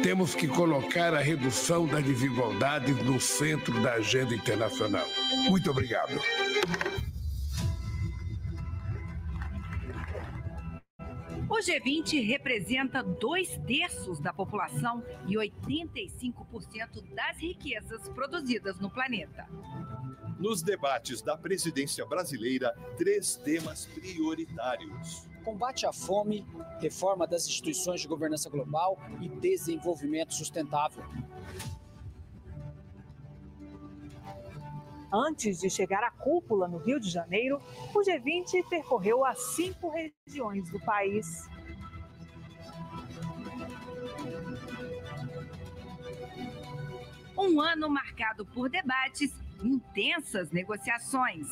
Temos que colocar a redução das desigualdades no centro da agenda internacional. Muito obrigado. O G20 representa 2/3 da população e 85% das riquezas produzidas no planeta. Nos debates da presidência brasileira, 3 temas prioritários: combate à fome, reforma das instituições de governança global e desenvolvimento sustentável. Antes de chegar à cúpula no Rio de Janeiro, o G20 percorreu as 5 regiões do país. Um ano marcado por debates e intensas negociações.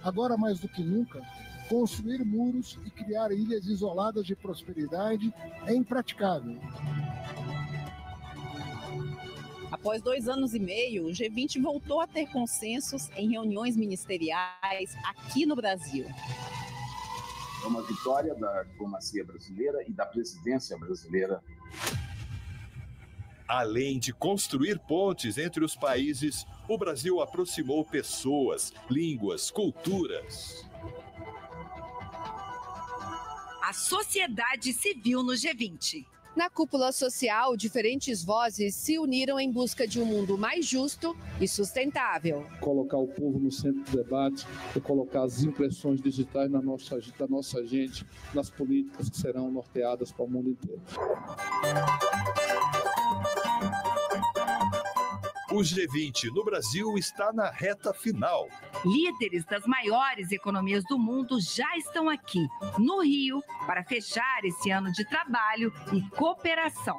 Agora, mais do que nunca, construir muros e criar ilhas isoladas de prosperidade é impraticável. Após 2 anos e meio, o G20 voltou a ter consensos em reuniões ministeriais aqui no Brasil. É uma vitória da diplomacia brasileira e da presidência brasileira. Além de construir pontes entre os países, o Brasil aproximou pessoas, línguas, culturas. A sociedade civil no G20. Na cúpula social, diferentes vozes se uniram em busca de um mundo mais justo e sustentável. Colocar o povo no centro do debate e colocar as impressões digitais da nossa gente nas políticas que serão norteadas para o mundo inteiro. O G20 no Brasil está na reta final. Líderes das maiores economias do mundo já estão aqui, no Rio, para fechar esse ano de trabalho e cooperação.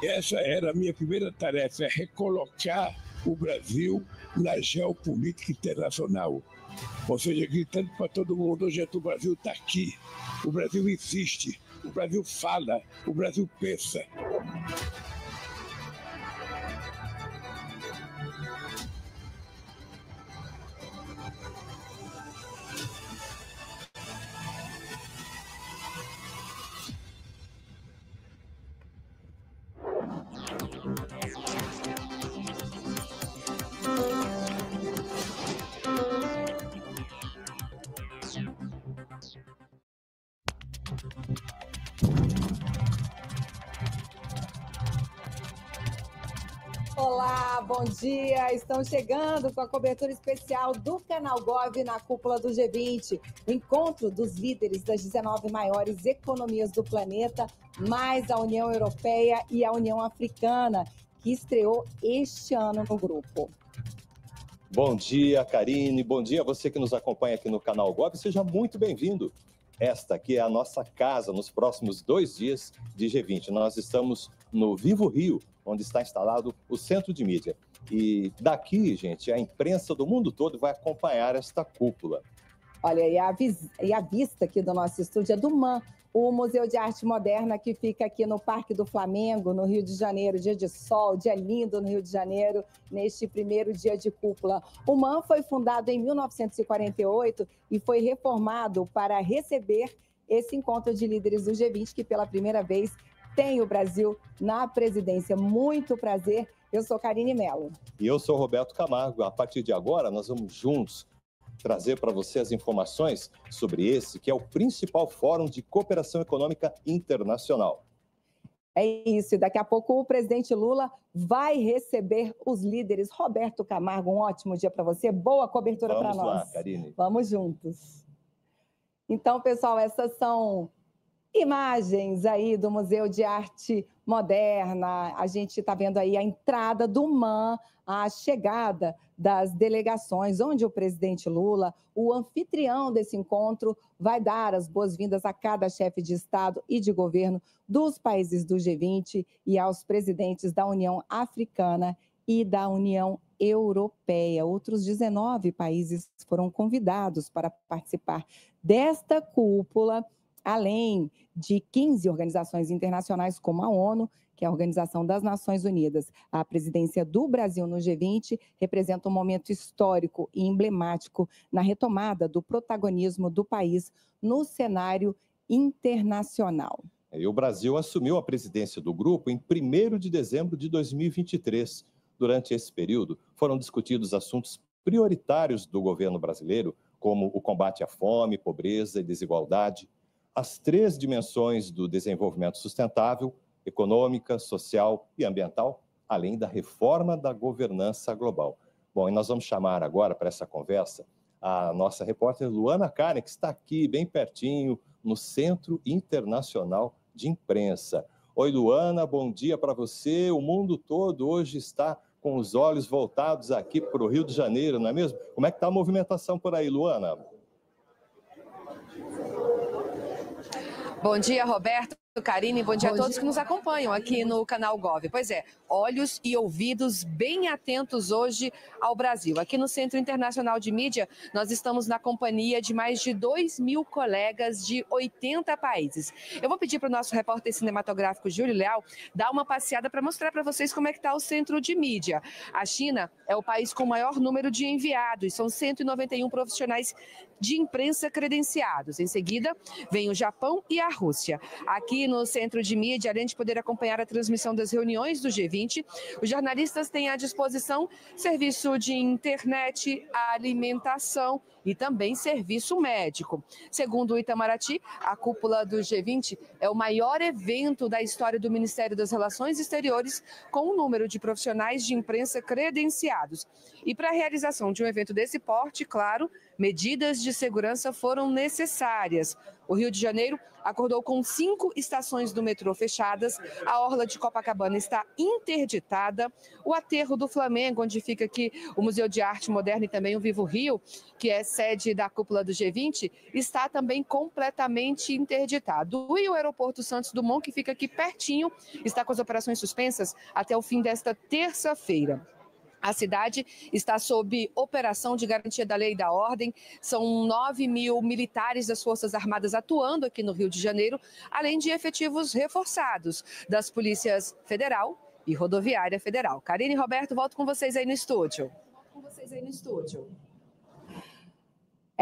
Essa era a minha primeira tarefa, é recolocar o Brasil na geopolítica internacional. Ou seja, gritando para todo mundo, hoje o Brasil está aqui, o Brasil existe, o Brasil fala, o Brasil pensa. Olá, bom dia! Estão chegando com a cobertura especial do Canal Gov na cúpula do G20, o encontro dos líderes das 19 maiores economias do planeta, mais a União Europeia e a União Africana, que estreou este ano no grupo. Bom dia, Karine. Bom dia a você que nos acompanha aqui no Canal Gov. Seja muito bem-vindo. Esta aqui é a nossa casa nos próximos 2 dias de G20. Nós estamos no Vivo Rio, onde está instalado o Centro de Mídia. E daqui, gente, a imprensa do mundo todo vai acompanhar esta cúpula. Olha, e a vista aqui do nosso estúdio é do MAN, o Museu de Arte Moderna, que fica aqui no Parque do Flamengo, no Rio de Janeiro. Dia de sol, dia lindo no Rio de Janeiro, neste primeiro dia de cúpula. O MAN foi fundado em 1948 e foi reformado para receber esse encontro de líderes do G20, que pela primeira vez tem o Brasil na presidência. Muito prazer, eu sou Karine Mello. E eu sou Roberto Camargo. A partir de agora, nós vamos juntos trazer para você as informações sobre esse, que é o principal fórum de cooperação econômica internacional. É isso, e daqui a pouco o presidente Lula vai receber os líderes. Roberto Camargo, um ótimo dia para você, boa cobertura para nós. Vamos lá, Karine. Vamos juntos. Então, pessoal, essas são imagens aí do Museu de Arte Moderna. A gente está vendo aí a entrada do MAN, a chegada das delegações, onde o presidente Lula, o anfitrião desse encontro, vai dar as boas-vindas a cada chefe de Estado e de governo dos países do G20 e aos presidentes da União Africana e da União Europeia. Outros 19 países foram convidados para participar desta cúpula além de 15 organizações internacionais como a ONU, que é a Organização das Nações Unidas. A presidência do Brasil no G20 representa um momento histórico e emblemático na retomada do protagonismo do país no cenário internacional. E o Brasil assumiu a presidência do grupo em 1º de dezembro de 2023. Durante esse período, foram discutidos assuntos prioritários do governo brasileiro, como o combate à fome, pobreza e desigualdade, as 3 dimensões do desenvolvimento sustentável, econômica, social e ambiental, além da reforma da governança global. Bom, e nós vamos chamar agora para essa conversa a nossa repórter Luana Karen, que está aqui bem pertinho, no Centro Internacional de Imprensa. Oi, Luana, bom dia para você. O mundo todo hoje está com os olhos voltados aqui para o Rio de Janeiro, não é mesmo? Como é que está a movimentação por aí, Luana? Bom dia, Roberto, Karine, bom dia a todos que nos acompanham aqui no canal Gov. Pois é, olhos e ouvidos bem atentos hoje ao Brasil. Aqui no Centro Internacional de Mídia, nós estamos na companhia de mais de 2.000 colegas de 80 países. Eu vou pedir para o nosso repórter cinematográfico Júlio Leal dar uma passeada para mostrar para vocês como é que está o Centro de Mídia. A China é o país com o maior número de enviados, são 191 profissionais de imprensa credenciados. Em seguida, vem o Japão e a Rússia. Aqui no Centro de Mídia, além de poder acompanhar a transmissão das reuniões do G20, os jornalistas têm à disposição serviço de internet, alimentação e também serviço médico. Segundo o Itamaraty, a cúpula do G20 é o maior evento da história do Ministério das Relações Exteriores, com um número de profissionais de imprensa credenciados. E para a realização de um evento desse porte, claro, medidas de segurança foram necessárias. O Rio de Janeiro acordou com 5 estações do metrô fechadas, a orla de Copacabana está interditada, o aterro do Flamengo, onde fica aqui o Museu de Arte Moderna e também o Vivo Rio, que é sede da cúpula do G20, está também completamente interditado. E o aeroporto Santos Dumont, que fica aqui pertinho, está com as operações suspensas até o fim desta terça-feira. A cidade está sob operação de garantia da lei e da ordem. São 9.000 militares das Forças Armadas atuando aqui no Rio de Janeiro, além de efetivos reforçados das Polícias Federal e Rodoviária Federal. Karine e Roberto, volto com vocês aí no estúdio.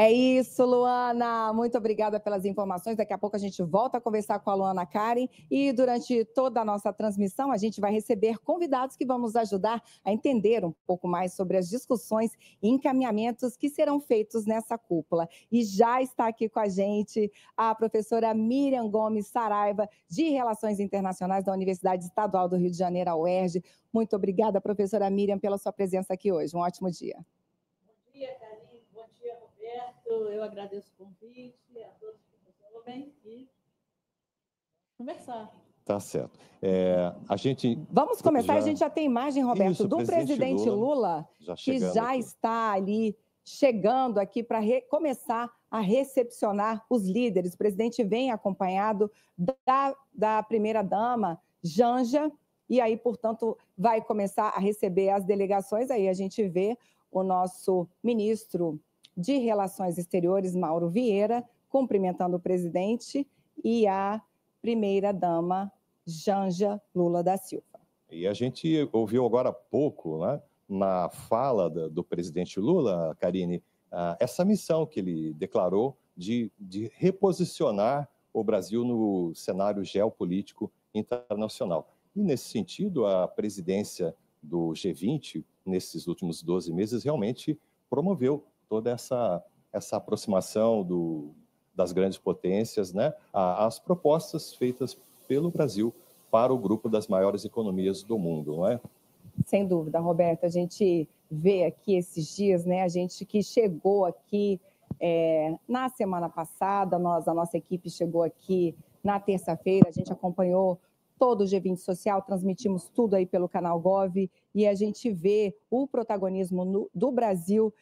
É isso, Luana. Muito obrigada pelas informações. Daqui a pouco a gente volta a conversar com a Luana Karen e durante toda a nossa transmissão a gente vai receber convidados que vão nos ajudar a entender um pouco mais sobre as discussões e encaminhamentos que serão feitos nessa cúpula. E já está aqui com a gente a professora Miriam Gomes Saraiva, de Relações Internacionais da Universidade Estadual do Rio de Janeiro, a UERJ. Muito obrigada, professora Miriam, pela sua presença aqui hoje. Um ótimo dia. Bom dia, Karine. Bom dia, Roberto. Eu agradeço o convite a todos que nos ouvem e conversar. Tá certo. A gente... Vamos começar, a gente já tem imagem, Roberto, Isso, do presidente Lula que já aqui. está ali, chegando aqui para começar a recepcionar os líderes. O presidente vem acompanhado da primeira-dama, Janja, e aí, portanto, vai começar a receber as delegações. Aí a gente vê o nosso ministro de Relações Exteriores, Mauro Vieira, cumprimentando o presidente e a primeira-dama, Janja Lula da Silva. E a gente ouviu agora há pouco, né, na fala do presidente Lula, Karine, essa missão que ele declarou de reposicionar o Brasil no cenário geopolítico internacional. E, nesse sentido, a presidência do G20, nesses últimos 12 meses, realmente promoveu toda essa aproximação das grandes potências, né, às propostas feitas pelo Brasil para o grupo das maiores economias do mundo, não é? Sem dúvida, Roberto. A gente vê aqui esses dias, né, a gente que chegou aqui na semana passada, a nossa equipe chegou aqui na terça-feira, a gente acompanhou todo o G20 Social, transmitimos tudo aí pelo canal Gov, e a gente vê o protagonismo do Brasil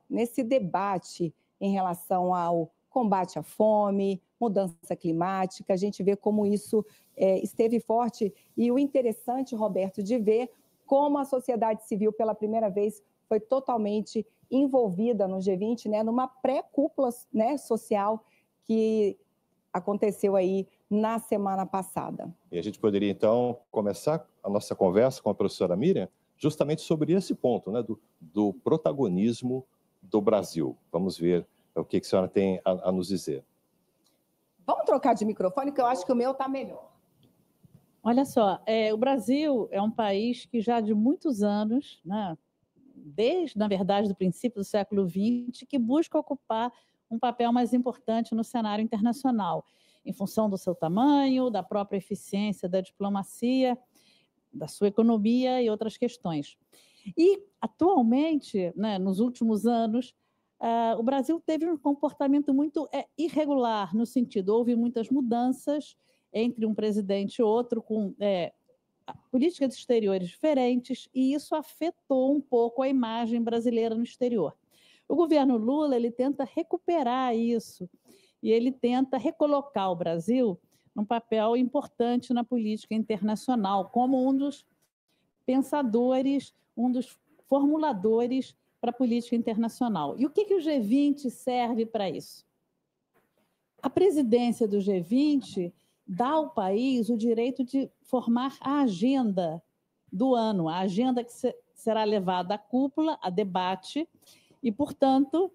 nesse debate em relação ao combate à fome, mudança climática. A gente vê como isso esteve forte, e o interessante, Roberto, de ver como a sociedade civil, pela primeira vez, foi totalmente envolvida no G20, né, numa pré-cúpula, né, social, que aconteceu aí na semana passada. E a gente poderia, então, começar a nossa conversa com a professora Miriam justamente sobre esse ponto, né, do protagonismo do Brasil. Vamos ver o que a senhora tem a nos dizer. Vamos trocar de microfone, que eu acho que o meu está melhor. Olha só, o Brasil é um país que já de muitos anos, né, desde, na verdade, do princípio do século XX, que busca ocupar um papel mais importante no cenário internacional, em função do seu tamanho, da própria eficiência da diplomacia, da sua economia e outras questões. E, atualmente, né, nos últimos anos, o Brasil teve um comportamento muito irregular, no sentido, houve muitas mudanças entre um presidente e outro, com políticas exteriores diferentes, e isso afetou um pouco a imagem brasileira no exterior. O governo Lula, ele tenta recuperar isso, e ele tenta recolocar o Brasil num papel importante na política internacional, como um dos pensadores, um dos formuladores para a política internacional. E o que o G20 serve para isso? A presidência do G20 dá ao país o direito de formar a agenda do ano, a agenda que será levada à cúpula, a debate, e, portanto,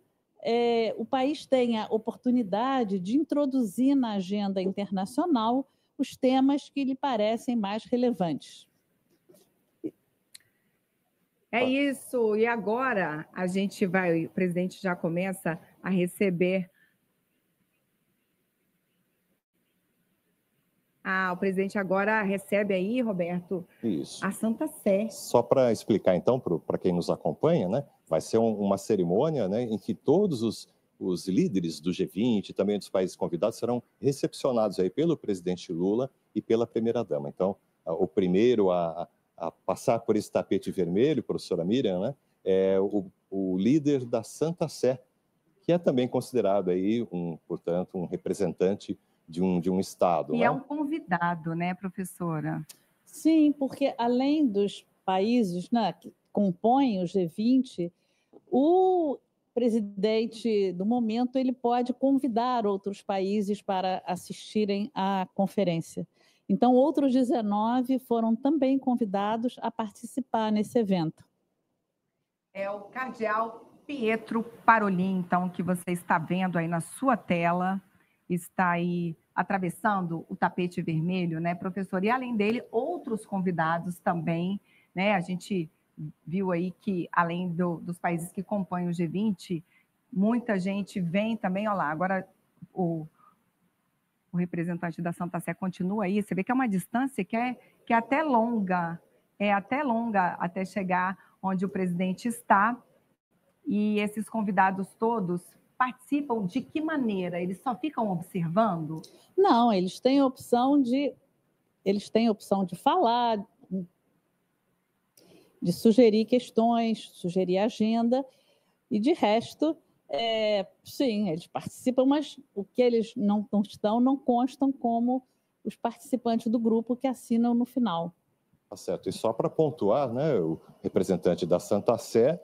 o país tem a oportunidade de introduzir na agenda internacional os temas que lhe parecem mais relevantes. É isso. E agora a gente vai, o presidente já começa a receber. O presidente agora recebe aí, Roberto, isso, a Santa Sé. Só para explicar, então, para quem nos acompanha, né, vai ser uma cerimônia, né, em que todos os líderes do G20 e também dos países convidados serão recepcionados aí pelo presidente Lula e pela primeira-dama. Então, o primeiro a passar por esse tapete vermelho, professora Miriam, né, é o líder da Santa Sé, que é também considerado aí, portanto, um representante de um Estado. E né? é um convidado, né, professora? Sim, porque além dos países, né, que compõem o G20, o presidente do momento ele pode convidar outros países para assistirem à conferência. Então, outros 19 foram também convidados a participar nesse evento. É o cardeal Pietro Parolin, então, que você está vendo aí na sua tela, está aí atravessando o tapete vermelho, né, professor? E, além dele, outros convidados também, né? A gente viu aí que, além dos países que compõem o G20, muita gente vem também, olha lá, agora o representante da Santa Sé continua aí, você vê que é uma distância que é até longa, até chegar onde o presidente está, e esses convidados todos participam de que maneira? Eles só ficam observando? Não, eles têm a opção de falar, de sugerir questões, sugerir agenda, e de resto, sim, eles participam, mas o que eles não constam como os participantes do grupo que assinam no final. Tá certo. E só para pontuar, né, o representante da Santa Sé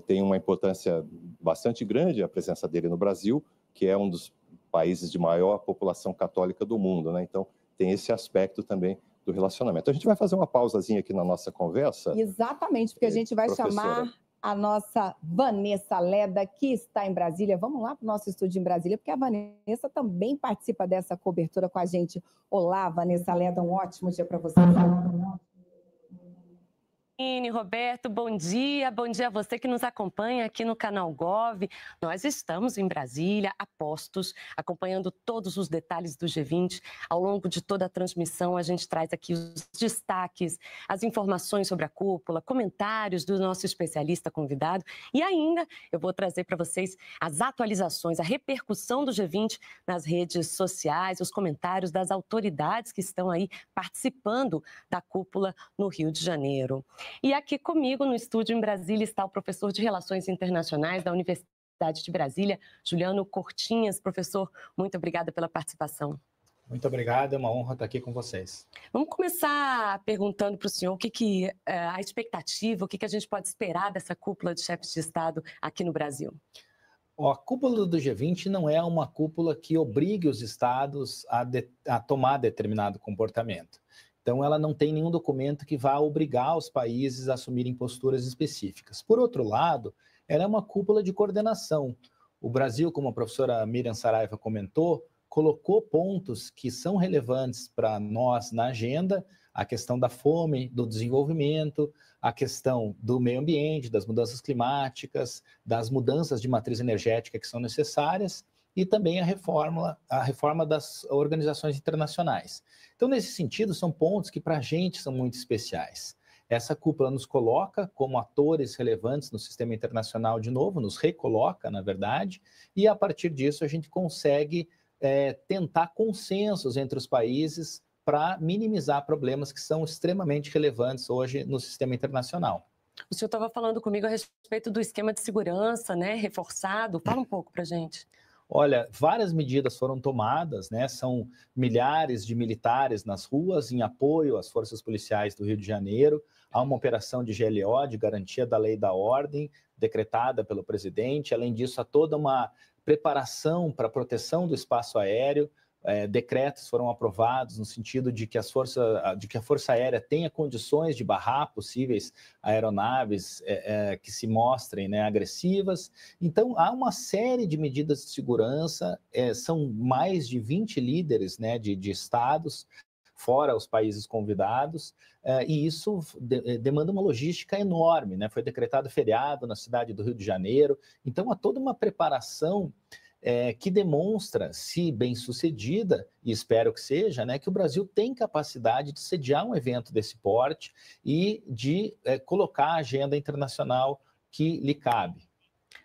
tem uma importância bastante grande a presença dele no Brasil, que é um dos países de maior população católica do mundo, né? Então, tem esse aspecto também do relacionamento. A gente vai fazer uma pausazinha aqui na nossa conversa. Exatamente, porque a gente vai professora. chamar a nossa Vanessa Leda, que está em Brasília. Vamos lá para o nosso estúdio em Brasília, porque a Vanessa também participa dessa cobertura com a gente. Olá, Vanessa Leda, um ótimo dia para você. Roberto, bom dia a você que nos acompanha aqui no Canal Gov. Nós estamos em Brasília, a postos, acompanhando todos os detalhes do G20. Ao longo de toda a transmissão, a gente traz aqui os destaques, as informações sobre a cúpula, comentários do nosso especialista convidado e ainda eu vou trazer para vocês as atualizações, a repercussão do G20 nas redes sociais, os comentários das autoridades que estão aí participando da cúpula no Rio de Janeiro. E aqui comigo no estúdio em Brasília está o professor de Relações Internacionais da Universidade de Brasília, Juliano Cortinhas. Professor, muito obrigada pela participação. Muito obrigado, é uma honra estar aqui com vocês. Vamos começar perguntando para o senhor a expectativa, o que a gente pode esperar dessa cúpula de chefes de Estado aqui no Brasil. A cúpula do G20 não é uma cúpula que obrigue os estados a tomar determinado comportamento. Então, ela não tem nenhum documento que vá obrigar os países a assumirem posturas específicas. Por outro lado, ela é uma cúpula de coordenação. O Brasil, como a professora Miriam Saraiva comentou, colocou pontos que são relevantes para nós na agenda, a questão da fome, do desenvolvimento, a questão do meio ambiente, das mudanças climáticas, das mudanças de matriz energética que são necessárias e também a reforma das organizações internacionais. Então, nesse sentido, são pontos que para a gente são muito especiais. Essa cúpula nos coloca como atores relevantes no sistema internacional de novo, nos recoloca, na verdade, e a partir disso a gente consegue tentar consensos entre os países para minimizar problemas que são extremamente relevantes hoje no sistema internacional. O senhor estava falando comigo a respeito do esquema de segurança, né, reforçado. Fala um pouco para a gente. Olha, várias medidas foram tomadas, né? São milhares de militares nas ruas em apoio às forças policiais do Rio de Janeiro. Há uma operação de GLO, de garantia da lei e da ordem, decretada pelo presidente. Além disso, há toda uma preparação para a proteção do espaço aéreo. Decretos foram aprovados no sentido de que a Força Aérea tenha condições de barrar possíveis aeronaves que se mostrem, né, agressivas. Então, há uma série de medidas de segurança, são mais de 20 líderes, né, de estados, fora os países convidados, e isso demanda uma logística enorme, né? Foi decretado feriado na cidade do Rio de Janeiro, então há toda uma preparação que demonstra, se bem sucedida, e espero que seja, né, que o Brasil tem capacidade de sediar um evento desse porte e de colocar a agenda internacional que lhe cabe.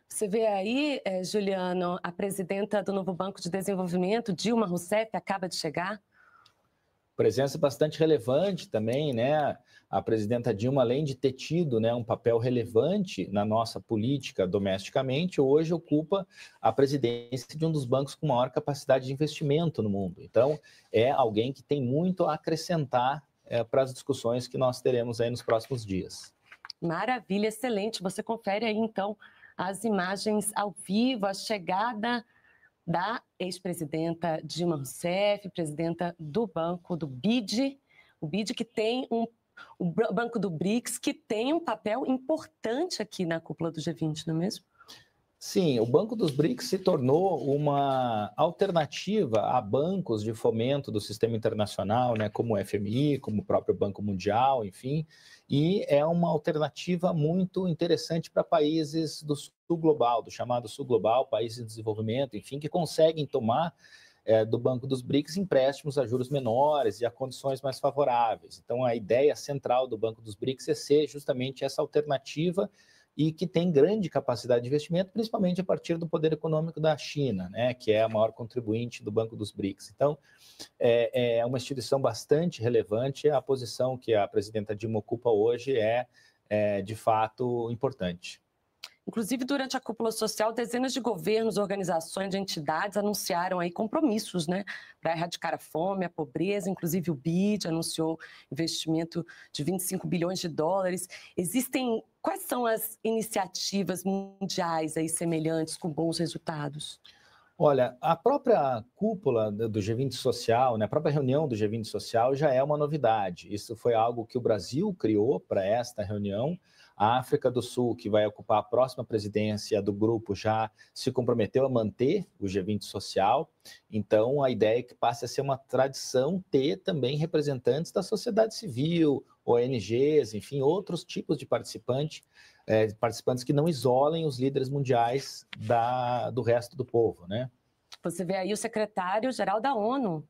Você vê aí, Juliano, a presidenta do Novo Banco de Desenvolvimento, Dilma Rousseff, acaba de chegar. Presença bastante relevante também, né? A presidenta Dilma, além de ter tido, né, um papel relevante na nossa política domesticamente, hoje ocupa a presidência de um dos bancos com maior capacidade de investimento no mundo. Então, é alguém que tem muito a acrescentar para as discussões que nós teremos aí nos próximos dias. Maravilha, excelente. Você confere aí, então, as imagens ao vivo, a chegada da ex-presidenta Dilma Rousseff, presidenta do banco do BID, o BID que tem o Banco do BRICS, que tem um papel importante aqui na cúpula do G20, não é mesmo? Sim, o Banco dos BRICS se tornou uma alternativa a bancos de fomento do sistema internacional, né, como o FMI, como o próprio Banco Mundial, enfim, e é uma alternativa muito interessante para países do sul global, do chamado sul global, países em desenvolvimento, enfim, que conseguem tomar do Banco dos BRICS empréstimos a juros menores e a condições mais favoráveis. Então, a ideia central do Banco dos BRICS é ser justamente essa alternativa e que tem grande capacidade de investimento, principalmente a partir do poder econômico da China, né, que é a maior contribuinte do Banco dos BRICS. Então, é uma instituição bastante relevante, a posição que a presidenta Dilma ocupa hoje é de fato, importante. Inclusive, durante a cúpula social, dezenas de governos, organizações e entidades anunciaram aí compromissos, né, para erradicar a fome, a pobreza. Inclusive, o BID anunciou investimento de 25 bilhões de dólares. Quais são as iniciativas mundiais aí semelhantes com bons resultados? Olha, a própria cúpula do G20 Social, né, a própria reunião do G20 Social já é uma novidade. Isso foi algo que o Brasil criou para esta reunião. A África do Sul, que vai ocupar a próxima presidência do grupo, já se comprometeu a manter o G20 Social. Então, a ideia é que passe a ser uma tradição ter também representantes da sociedade civil, ONGs, enfim, outros tipos de participantes que não isolem os líderes mundiais do resto do povo, né? Você vê aí o secretário-geral da ONU. O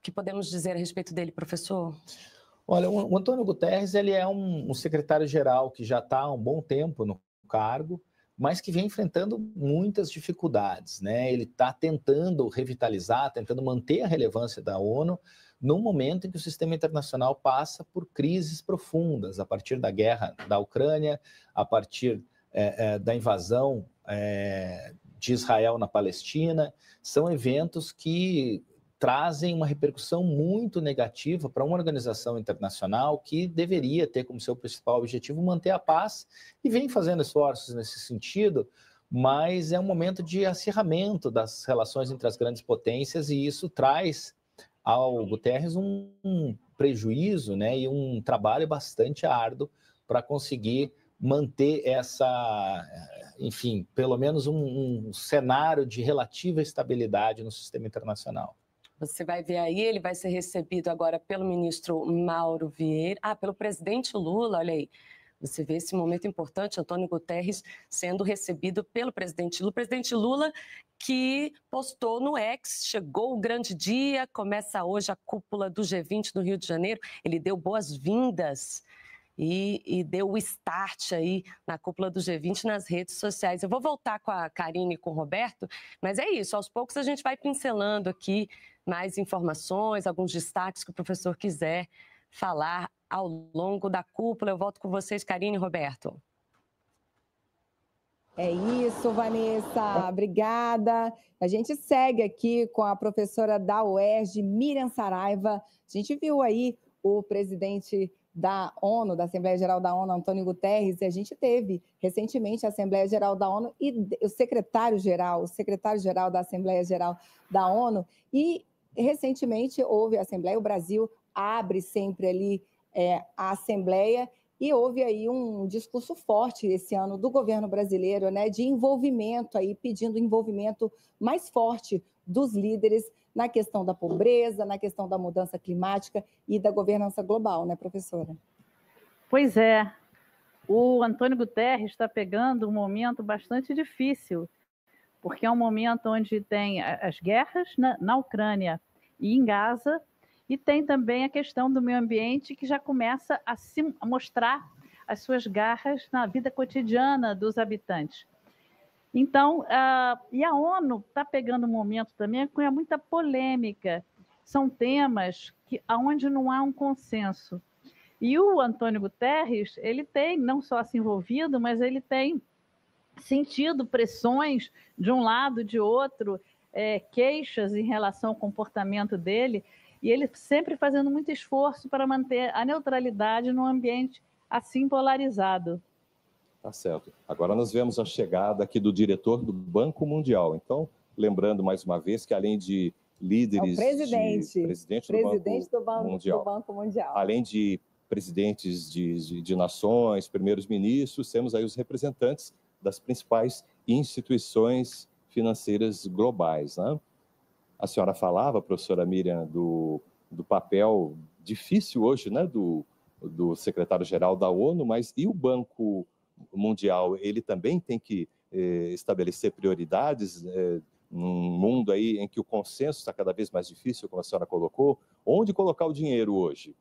que podemos dizer a respeito dele, professor? Olha, o Antônio Guterres, ele é um secretário-geral que já está há um bom tempo no cargo, mas que vem enfrentando muitas dificuldades, né? Ele está tentando revitalizar, tentando manter a relevância da ONU num momento em que o sistema internacional passa por crises profundas, a partir da guerra da Ucrânia, a partir da invasão de Israel na Palestina. São eventos que trazem uma repercussão muito negativa para uma organização internacional que deveria ter como seu principal objetivo manter a paz e vem fazendo esforços nesse sentido, mas é um momento de acirramento das relações entre as grandes potências e isso traz ao Guterres um prejuízo, né, e um trabalho bastante árduo para conseguir manter enfim, pelo menos um cenário de relativa estabilidade no sistema internacional. Você vai ver aí, ele vai ser recebido agora pelo ministro Mauro Vieira, pelo presidente Lula, olha aí. Você vê esse momento importante, Antônio Guterres sendo recebido pelo presidente Lula. O presidente Lula que postou no X, chegou o grande dia, começa hoje a cúpula do G20 no Rio de Janeiro. Ele deu boas-vindas e deu o start aí na cúpula do G20 nas redes sociais. Eu vou voltar com a Karine e com o Roberto, mas é isso, aos poucos a gente vai pincelando aqui mais informações, alguns destaques que o professor quiser falar ao longo da cúpula. Eu volto com vocês, Karine e Roberto. É isso, Vanessa. Obrigada. A gente segue aqui com a professora da UERJ, Miriam Saraiva. A gente viu aí o presidente da ONU, da Assembleia Geral da ONU, Antônio Guterres, e a gente teve recentemente a Assembleia Geral da ONU e o secretário-geral da Assembleia Geral da ONU, e recentemente houve a Assembleia, o Brasil abre sempre ali a Assembleia, e houve aí um discurso forte esse ano do governo brasileiro, né, de envolvimento aí, pedindo envolvimento mais forte dos líderes na questão da pobreza, na questão da mudança climática e da governança global, né, professora? Pois é. O Antônio Guterres está pegando um momento bastante difícil, porque é um momento onde tem as guerras na Ucrânia e em Gaza, e tem também a questão do meio ambiente, que já começa a mostrar as suas garras na vida cotidiana dos habitantes. Então, e a ONU está pegando um momento também com muita polêmica. São temas onde não há um consenso. E o Antônio Guterres, ele tem não só se envolvido, mas ele tem sentido pressões de um lado, de outro, queixas em relação ao comportamento dele, e ele sempre fazendo muito esforço para manter a neutralidade num ambiente assim polarizado. Tá certo. Agora nós vemos a chegada aqui do diretor do Banco Mundial. Então, lembrando mais uma vez que além de líderes... presidente do Banco Mundial. Além de presidentes de nações, primeiros ministros, temos aí os representantes das principais instituições financeiras globais, né? A senhora falava, professora Miriam, do papel difícil hoje, né, do secretário-geral da ONU, mas e o Banco Mundial? Ele também tem que estabelecer prioridades num mundo aí em que o consenso está cada vez mais difícil, como a senhora colocou. Onde colocar o dinheiro hoje?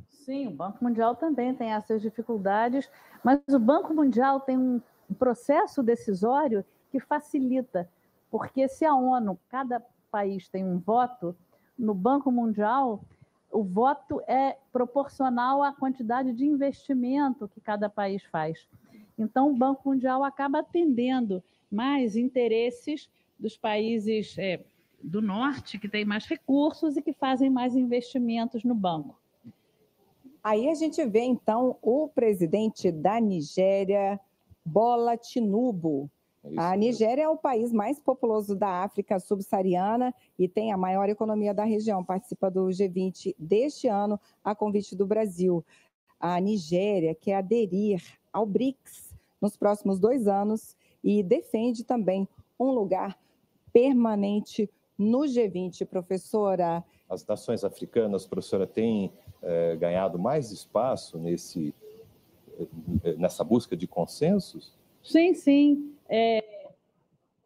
Sim, o Banco Mundial também tem essas dificuldades, mas o Banco Mundial tem um processo decisório que facilita, porque se a ONU, cada país tem um voto, no Banco Mundial o voto é proporcional à quantidade de investimento que cada país faz. Então, o Banco Mundial acaba atendendo mais interesses dos países do norte, que têm mais recursos e que fazem mais investimentos no banco. Aí a gente vê, então, o presidente da Nigéria, Bola Tinubu. A Nigéria é o país mais populoso da África subsaariana e tem a maior economia da região. Participa do G20 deste ano, a convite do Brasil. A Nigéria quer aderir ao BRICS nos próximos 2 anos e defende também um lugar permanente no G20, professora. As nações africanas, professora, têm ganhado mais espaço nessa busca de consensos? Sim, sim. A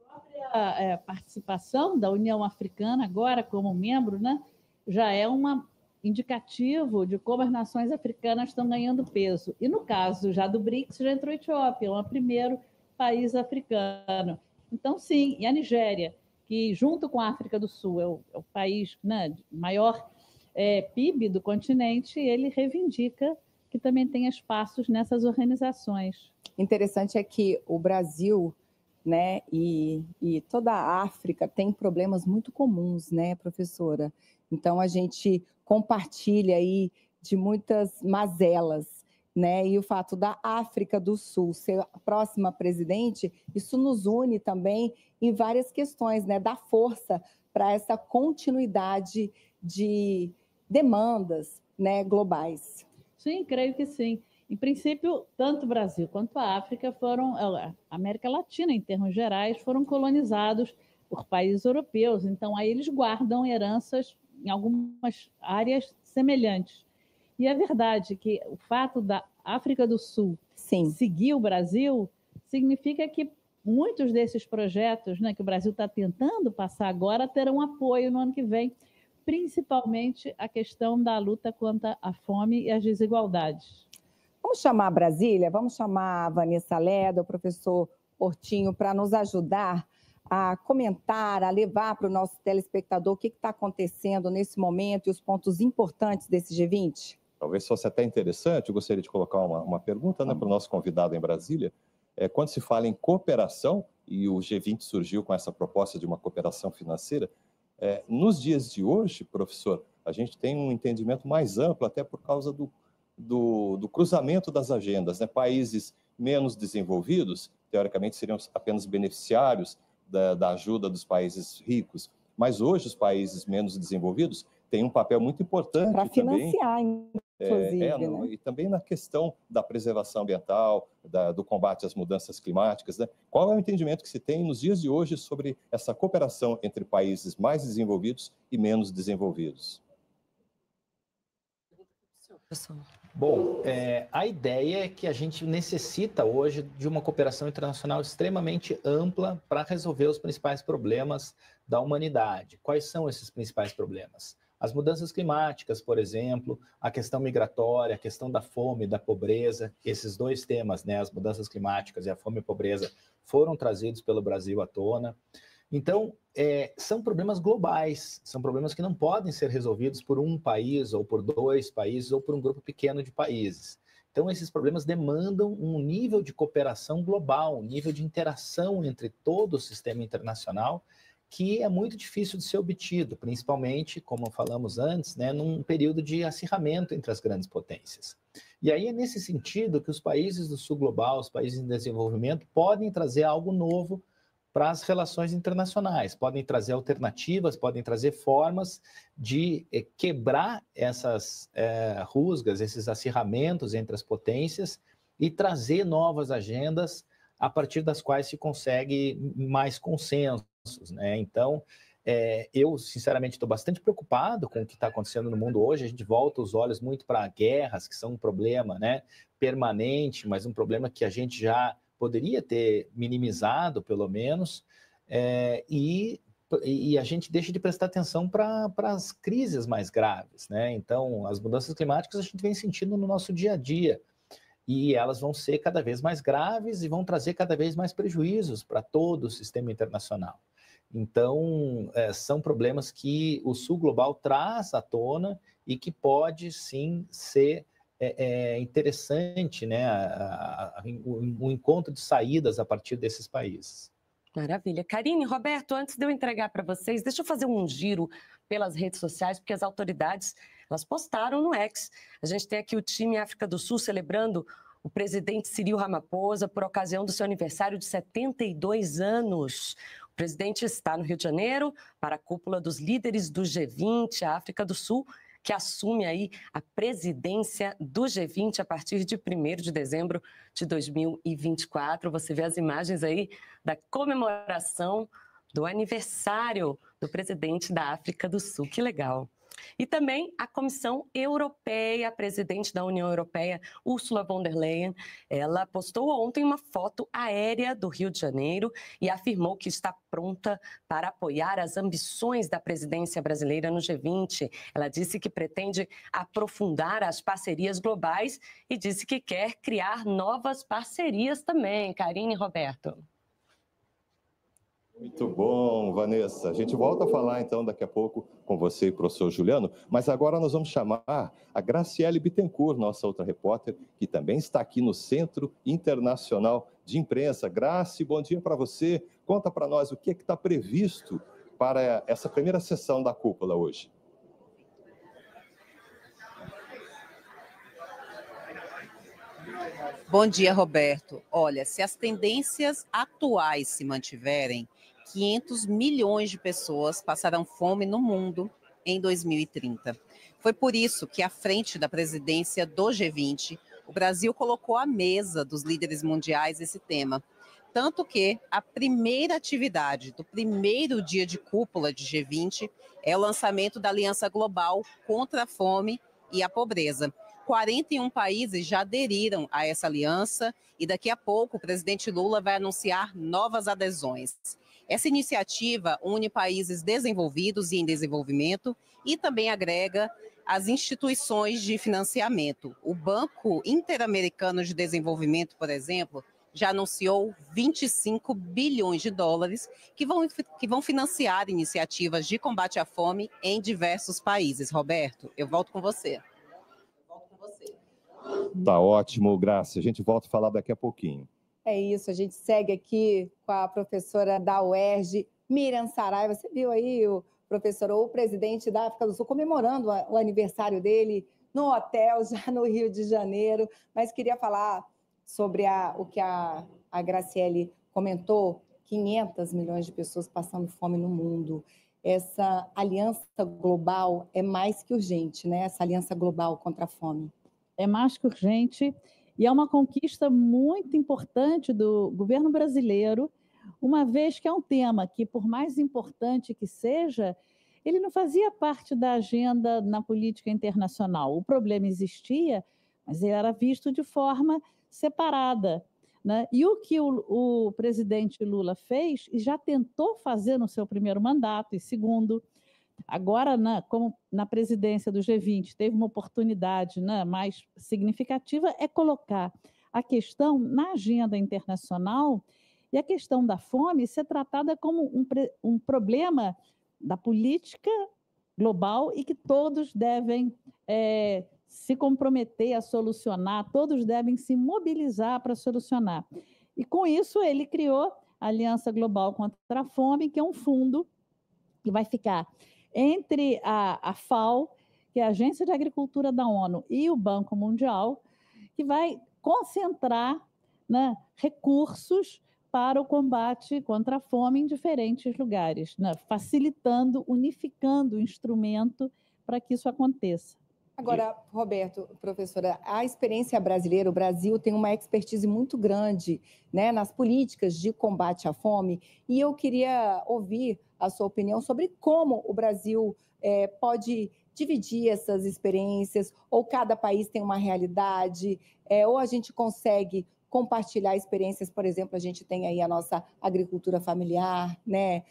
própria participação da União Africana agora como membro, né, já é um indicativo de como as nações africanas estão ganhando peso. E no caso já do BRICS, já entrou a Etiópia, o primeiro país africano. Então, sim, e a Nigéria, que junto com a África do Sul é o país, né, maior PIB do continente, ele reivindica que também tem espaços nessas organizações. Interessante é que o Brasil, né, e toda a África tem problemas muito comuns, né, professora? Então, a gente compartilha aí de muitas mazelas. né? E o fato da África do Sul ser a próxima presidente, isso nos une também em várias questões, né? Dá força para essa continuidade de demandas, né, globais. Sim, creio que sim. Em princípio, tanto o Brasil quanto a África a América Latina, em termos gerais, foram colonizados por países europeus. Então, aí eles guardam heranças em algumas áreas semelhantes. E é verdade que o fato da África do Sul seguir o Brasil significa que muitos desses projetos, né, que o Brasil está tentando passar agora terão apoio no ano que vem, principalmente a questão da luta contra a fome e as desigualdades. Vamos chamar a Brasília, vamos chamar a Vanessa Leda, o professor Hortinho, para nos ajudar a comentar, a levar para o nosso telespectador o que está acontecendo nesse momento e os pontos importantes desse G20? Talvez fosse até interessante, eu gostaria de colocar uma pergunta, né, para o nosso convidado em Brasília. Quando se fala em cooperação, e o G20 surgiu com essa proposta de uma cooperação financeira, nos dias de hoje, professor, a gente tem um entendimento mais amplo, até por causa do cruzamento das agendas, né? Países menos desenvolvidos, teoricamente, seriam apenas beneficiários da ajuda dos países ricos, mas hoje os países menos desenvolvidos têm um papel muito importante para financiar, inclusive, né? E também na questão da preservação ambiental, do combate às mudanças climáticas, né? Qual é o entendimento que se tem nos dias de hoje sobre essa cooperação entre países mais desenvolvidos e menos desenvolvidos? Bom, a ideia é que a gente necessita hoje de uma cooperação internacional extremamente ampla para resolver os principais problemas da humanidade. Quais são esses principais problemas? As mudanças climáticas, por exemplo, a questão migratória, a questão da fome, da pobreza, esses dois temas, né, as mudanças climáticas e a fome e a pobreza, foram trazidos pelo Brasil à tona. Então, são problemas globais, são problemas que não podem ser resolvidos por um país, ou por dois países, ou por um grupo pequeno de países. Então, esses problemas demandam um nível de cooperação global, um nível de interação entre todo o sistema internacional, que é muito difícil de ser obtido, principalmente, como falamos antes, né, num período de acirramento entre as grandes potências. E aí é nesse sentido que os países do sul global, os países em desenvolvimento, podem trazer algo novo para as relações internacionais, podem trazer alternativas, podem trazer formas de quebrar essas rusgas, esses acirramentos entre as potências e trazer novas agendas a partir das quais se consegue mais consensos, né? Então, eu, sinceramente, estou bastante preocupado com o que está acontecendo no mundo hoje. A gente volta os olhos muito para guerras, que são um problema, né, permanente, mas um problema que a gente já poderia ter minimizado, pelo menos, e a gente deixa de prestar atenção para as crises mais graves, né? Então, as mudanças climáticas a gente vem sentindo no nosso dia a dia, e elas vão ser cada vez mais graves e vão trazer cada vez mais prejuízos para todo o sistema internacional. Então, são problemas que o Sul Global traz à tona e que pode, sim, ser interessante, né, o encontro de saídas a partir desses países. Maravilha. Karine, Roberto, antes de eu entregar para vocês, deixa eu fazer um giro pelas redes sociais, porque as autoridades, elas postaram no X. A gente tem aqui o time África do Sul celebrando o presidente Cyril Ramaphosa por ocasião do seu aniversário de 72 anos. O presidente está no Rio de Janeiro para a cúpula dos líderes do G20, a África do Sul, que assume aí a presidência do G20 a partir de 1º de dezembro de 2024. Você vê as imagens aí da comemoração do aniversário do presidente da África do Sul. Que legal! E também a Comissão Europeia, a presidente da União Europeia, Ursula von der Leyen, ela postou ontem uma foto aérea do Rio de Janeiro e afirmou que está pronta para apoiar as ambições da presidência brasileira no G20. Ela disse que pretende aprofundar as parcerias globais e disse que quer criar novas parcerias também. Karine e Roberto. Muito bom, Vanessa. A gente volta a falar, então, daqui a pouco com você e o professor Juliano, mas agora nós vamos chamar a Graciele Bittencourt, nossa outra repórter, que também está aqui no Centro Internacional de Imprensa. Graci, bom dia para você. Conta para nós o que está previsto para essa primeira sessão da cúpula hoje. Bom dia, Roberto. Olha, se as tendências atuais se mantiverem, 500 milhões de pessoas passarão fome no mundo em 2030. Foi por isso que, à frente da presidência do G20, o Brasil colocou à mesa dos líderes mundiais esse tema. Tanto que a primeira atividade do primeiro dia de cúpula de G20 é o lançamento da Aliança Global contra a Fome e a Pobreza. 41 países já aderiram a essa aliança e daqui a pouco o presidente Lula vai anunciar novas adesões. Essa iniciativa une países desenvolvidos e em desenvolvimento e também agrega as instituições de financiamento. O Banco Interamericano de Desenvolvimento, por exemplo, já anunciou 25 bilhões de dólares que vão financiar iniciativas de combate à fome em diversos países. Roberto, eu volto com você. Tá ótimo, Graça. A gente volta a falar daqui a pouquinho. É isso, a gente segue aqui com a professora da UERJ, Miriam Saraiva. Você viu aí o presidente da África do Sul comemorando o aniversário dele no hotel, já no Rio de Janeiro. Mas queria falar sobre o que a Graciele comentou, 500 milhões de pessoas passando fome no mundo. Essa aliança global é mais que urgente, né? Essa aliança global contra a fome. É mais que urgente e é uma conquista muito importante do governo brasileiro, uma vez que é um tema que, por mais importante que seja, ele não fazia parte da agenda na política internacional. O problema existia, mas ele era visto de forma separada, né? E o que o presidente Lula fez e já tentou fazer no seu primeiro mandato e segundo, agora, como na presidência do G20 teve uma oportunidade mais significativa, é colocar a questão na agenda internacional e a questão da fome ser tratada como um problema da política global e que todos devem se comprometer a solucionar, todos devem se mobilizar para solucionar. E com isso ele criou a Aliança Global contra a Fome, que é um fundo que vai ficar entre a FAO, que é a Agência de Agricultura da ONU, e o Banco Mundial, que vai concentrar recursos para o combate contra a fome em diferentes lugares, facilitando, unificando o instrumento para que isso aconteça. Agora, Roberto, professora, a experiência brasileira, o Brasil tem uma expertise muito grande, né, nas políticas de combate à fome, e eu queria ouvir a sua opinião sobre como o Brasil pode dividir essas experiências, ou cada país tem uma realidade, ou a gente consegue compartilhar experiências. Por exemplo, a gente tem aí a nossa agricultura familiar, né,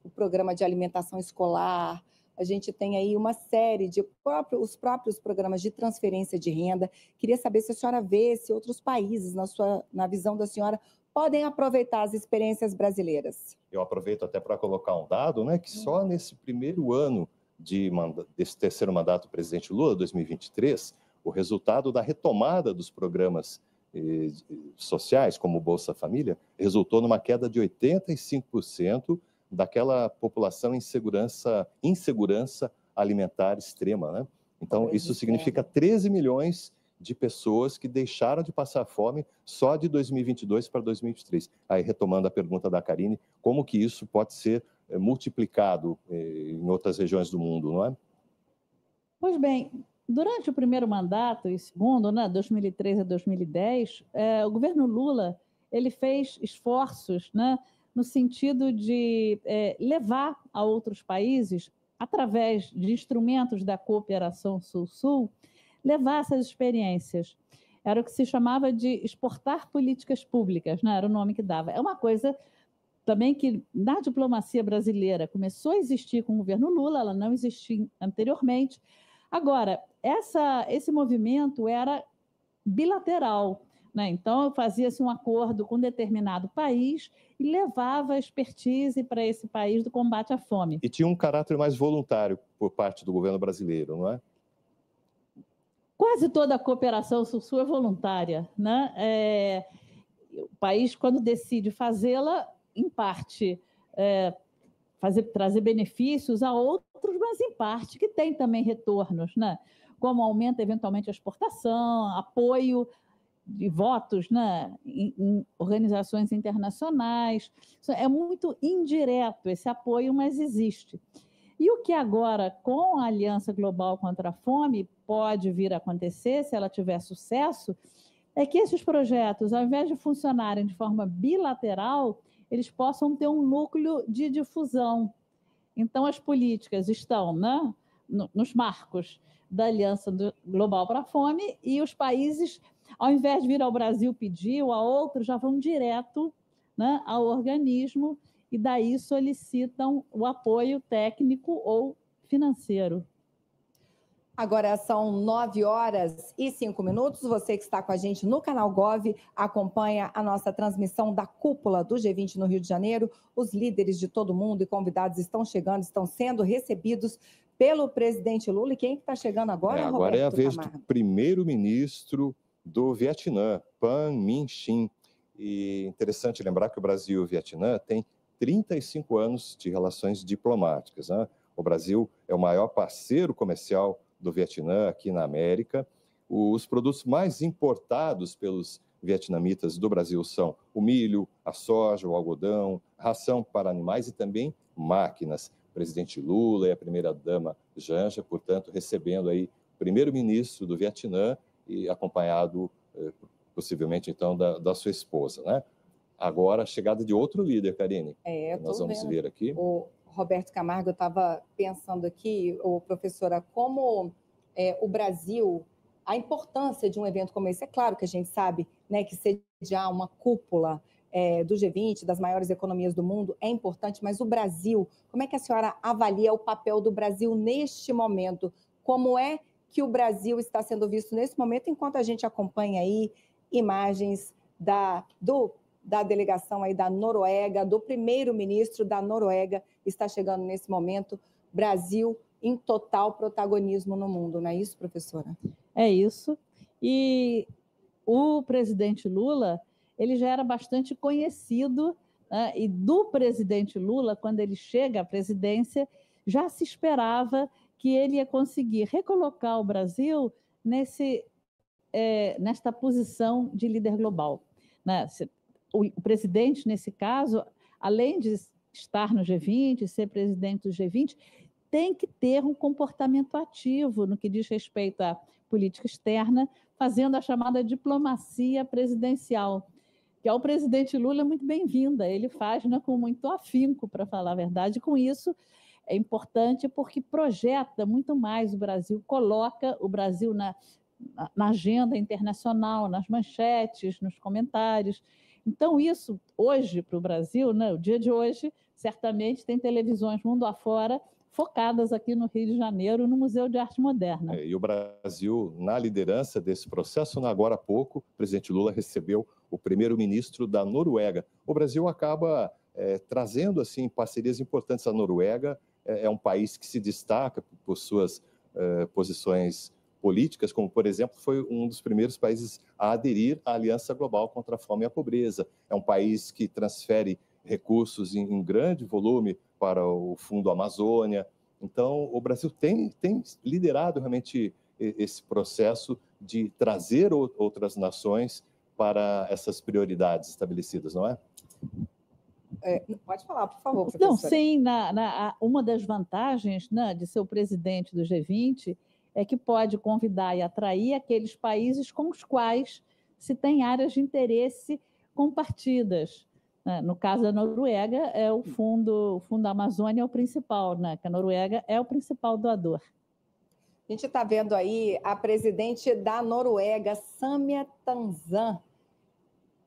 o programa de alimentação escolar, a gente tem aí uma série de os próprios programas de transferência de renda. Queria saber se a senhora vê se outros países, na visão da senhora, podem aproveitar as experiências brasileiras. Eu aproveito até para colocar um dado, né, que só nesse primeiro ano desse terceiro mandato do presidente Lula, 2023, o resultado da retomada dos programas sociais, como o Bolsa Família, resultou numa queda de 85% daquela população em insegurança alimentar extrema, né? Então, isso significa 13 milhões de pessoas que deixaram de passar fome só de 2022 para 2023. Aí, retomando a pergunta da Karine, como que isso pode ser multiplicado em outras regiões do mundo, não é? Pois bem, durante o primeiro mandato e segundo, 2003 a 2010, o governo Lula ele fez esforços, no sentido de levar a outros países, através de instrumentos da cooperação Sul-Sul, levar essas experiências. Era o que se chamava de exportar políticas públicas, era o nome que dava. É uma coisa também que na diplomacia brasileira começou a existir com o governo Lula, ela não existia anteriormente. Agora, esse movimento era bilateral, Então, fazia-se um acordo com um determinado país e levava a expertise para esse país do combate à fome. E tinha um caráter mais voluntário por parte do governo brasileiro, não é? Quase toda a cooperação Sul-Sul é voluntária, o país, quando decide fazê-la, em parte, trazer benefícios a outros, mas em parte que tem também retornos, como aumenta eventualmente a exportação, apoio de votos, né, em organizações internacionais. É muito indireto esse apoio, mas existe. E o que agora, com a Aliança Global contra a Fome, pode vir a acontecer, se ela tiver sucesso, é que esses projetos, ao invés de funcionarem de forma bilateral, eles possam ter um núcleo de difusão. Então, as políticas estão, né, nos marcos da Aliança Global para a Fome, e os países, ao invés de vir ao Brasil pedir ou a outros, já vão direto, né, ao organismo e daí solicitam o apoio técnico ou financeiro. Agora são 9h05. Você que está com a gente no canal Gov acompanha a nossa transmissão da cúpula do G20 no Rio de Janeiro. Os líderes de todo mundo e convidados estão chegando, estão sendo recebidos pelo presidente Lula. E quem está chegando agora, Agora Roberto é a vez Camargo? do primeiro-ministro do Vietnã, Pham Minh Chinh. E interessante lembrar que o Brasil e o Vietnã têm 35 anos de relações diplomáticas, né? O Brasil é o maior parceiro comercial do Vietnã aqui na América. Os produtos mais importados pelos vietnamitas do Brasil são o milho, a soja, o algodão, ração para animais e também máquinas. O presidente Lula e a primeira-dama Janja, portanto, recebendo aí o primeiro-ministro do Vietnã e acompanhado, possivelmente, então, da sua esposa, né? Agora, a chegada de outro líder, Karine. Nós vamos ver aqui. O Roberto Camargo, eu estava pensando aqui, professora, como o Brasil, a importância de um evento como esse. É claro que a gente sabe, né, que sediar uma cúpula do G20, das maiores economias do mundo, é importante, mas o Brasil, como é que a senhora avalia o papel do Brasil neste momento? Como é que o Brasil está sendo visto nesse momento, enquanto a gente acompanha aí imagens da delegação aí da Noruega, do primeiro-ministro da Noruega, está chegando nesse momento, Brasil em total protagonismo no mundo, não é isso, professora? É isso. E o presidente Lula, ele já era bastante conhecido, né? E do presidente Lula, quando ele chega à presidência, já se esperava que ele ia conseguir recolocar o Brasil nesta posição de líder global, né? O presidente, nesse caso, além de estar no G20, ser presidente do G20, tem que ter um comportamento ativo no que diz respeito à política externa, fazendo a chamada diplomacia presidencial, que ao presidente Lula é muito bem-vinda, ele faz, né, com muito afinco, para falar a verdade. Com isso, é importante porque projeta muito mais o Brasil, coloca o Brasil na agenda internacional, nas manchetes, nos comentários. Então, isso, hoje, para o Brasil, né, o dia de hoje, certamente tem televisões mundo afora focadas aqui no Rio de Janeiro, no Museu de Arte Moderna. E o Brasil, na liderança desse processo, agora há pouco, o presidente Lula recebeu o primeiro-ministro da Noruega. O Brasil acaba trazendo assim parcerias importantes. A Noruega é um país que se destaca por suas posições políticas, como, por exemplo, foi um dos primeiros países a aderir à Aliança Global contra a Fome e a Pobreza. É um país que transfere recursos em grande volume para o Fundo Amazônia. Então, o Brasil tem liderado realmente esse processo de trazer outras nações para essas prioridades estabelecidas, não é? Pode falar, por favor, professora. Não, sim, uma das vantagens, né, de ser o presidente do G20 é que pode convidar e atrair aqueles países com os quais se tem áreas de interesse compartidas. No caso da Noruega, é o Fundo Amazônia é o principal, né? Que a Noruega é o principal doador. A gente está vendo aí a presidente da Noruega, Samia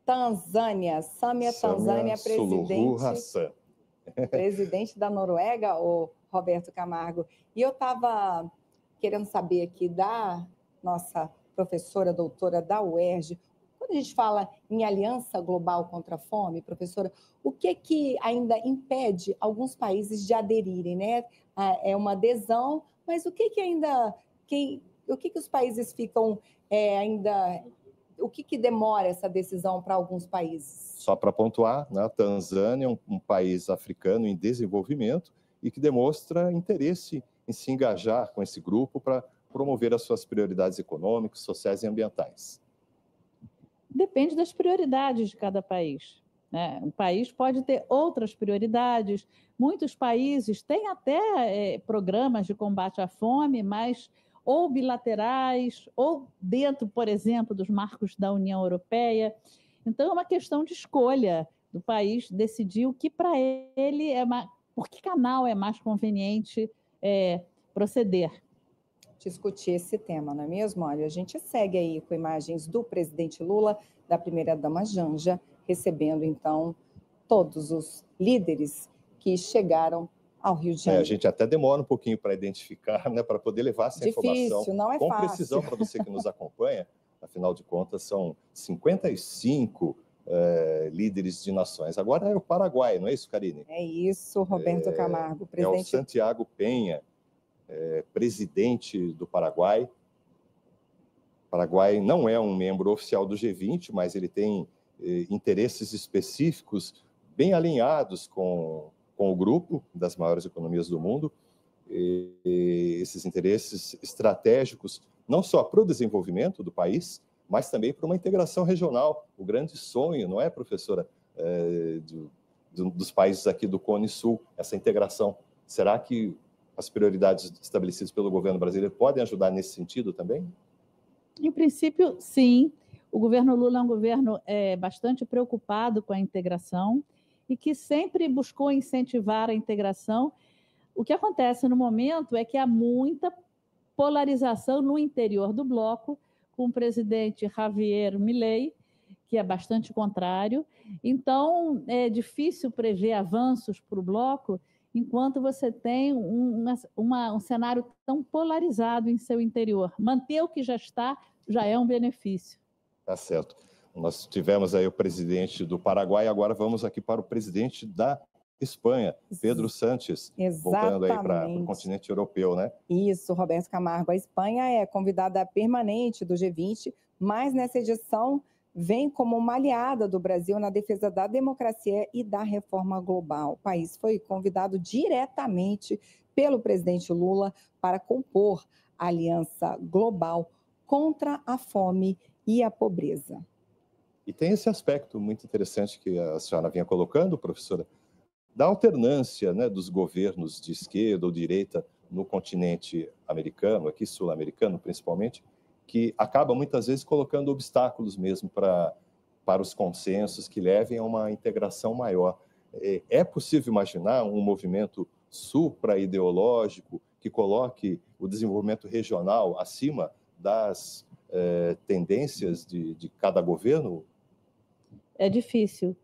Tanzânia, presidente da Noruega, o Roberto Camargo. E eu estava querendo saber aqui da nossa professora, doutora da UERJ, quando a gente fala em aliança global contra a fome, professora, o que ainda impede alguns países de aderirem, né? É uma adesão, mas o que ainda... o que os países ficam ainda... O que demora essa decisão para alguns países? Só para pontuar, né, a Tanzânia é um país africano em desenvolvimento e que demonstra interesse em se engajar com esse grupo para promover as suas prioridades econômicas, sociais e ambientais. depende das prioridades de cada país, né? Um país pode ter outras prioridades. Muitos países têm até programas de combate à fome, mas ou bilaterais, ou dentro, por exemplo, dos marcos da União Europeia. Então, é uma questão de escolha do país decidir o que para ele por que canal é mais conveniente proceder. Discutir esse tema, não é mesmo? Olha, a gente segue aí com imagens do presidente Lula, da primeira-dama Janja, recebendo, então, todos os líderes que chegaram ao Rio de Janeiro. A gente até demora um pouquinho para identificar, né, para poder levar essa informação não é com fácil. precisão para você que nos acompanha. Afinal de contas, são 55 líderes de nações. Agora é o Paraguai, não é isso, Karine? É isso, Roberto Camargo. É o Santiago Penha, presidente do Paraguai. O Paraguai não é um membro oficial do G20, mas ele tem interesses específicos bem alinhados com o grupo das maiores economias do mundo. E esses interesses estratégicos, não só para o desenvolvimento do país, mas também para uma integração regional. O grande sonho, não é, professora, dos países aqui do Cone Sul, essa integração. Será que as prioridades estabelecidas pelo governo brasileiro podem ajudar nesse sentido também? Em princípio, sim. O governo Lula é um governo bastante preocupado com a integração e que sempre buscou incentivar a integração. O que acontece no momento é que há muita polarização no interior do bloco, com o presidente Javier Milei, que é bastante contrário. Então, é difícil prever avanços para o bloco enquanto você tem um cenário tão polarizado em seu interior. Manter o que já está já é um benefício. Tá certo. Nós tivemos aí o presidente do Paraguai, agora vamos aqui para o presidente da Espanha, Pedro Sánchez, voltando aí para o continente europeu, né? Isso, Roberto Camargo. A Espanha é convidada permanente do G20, mas nessa edição vem como uma aliada do Brasil na defesa da democracia e da reforma global. O país foi convidado diretamente pelo presidente Lula para compor a aliança global contra a fome e a pobreza. E tem esse aspecto muito interessante que a senhora vinha colocando, professora, da alternância, né, dos governos de esquerda ou direita no continente americano, aqui sul-americano principalmente, que acaba muitas vezes colocando obstáculos mesmo para os consensos que levem a uma integração maior. É possível imaginar um movimento supra-ideológico que coloque o desenvolvimento regional acima das tendências de cada governo? É difícil,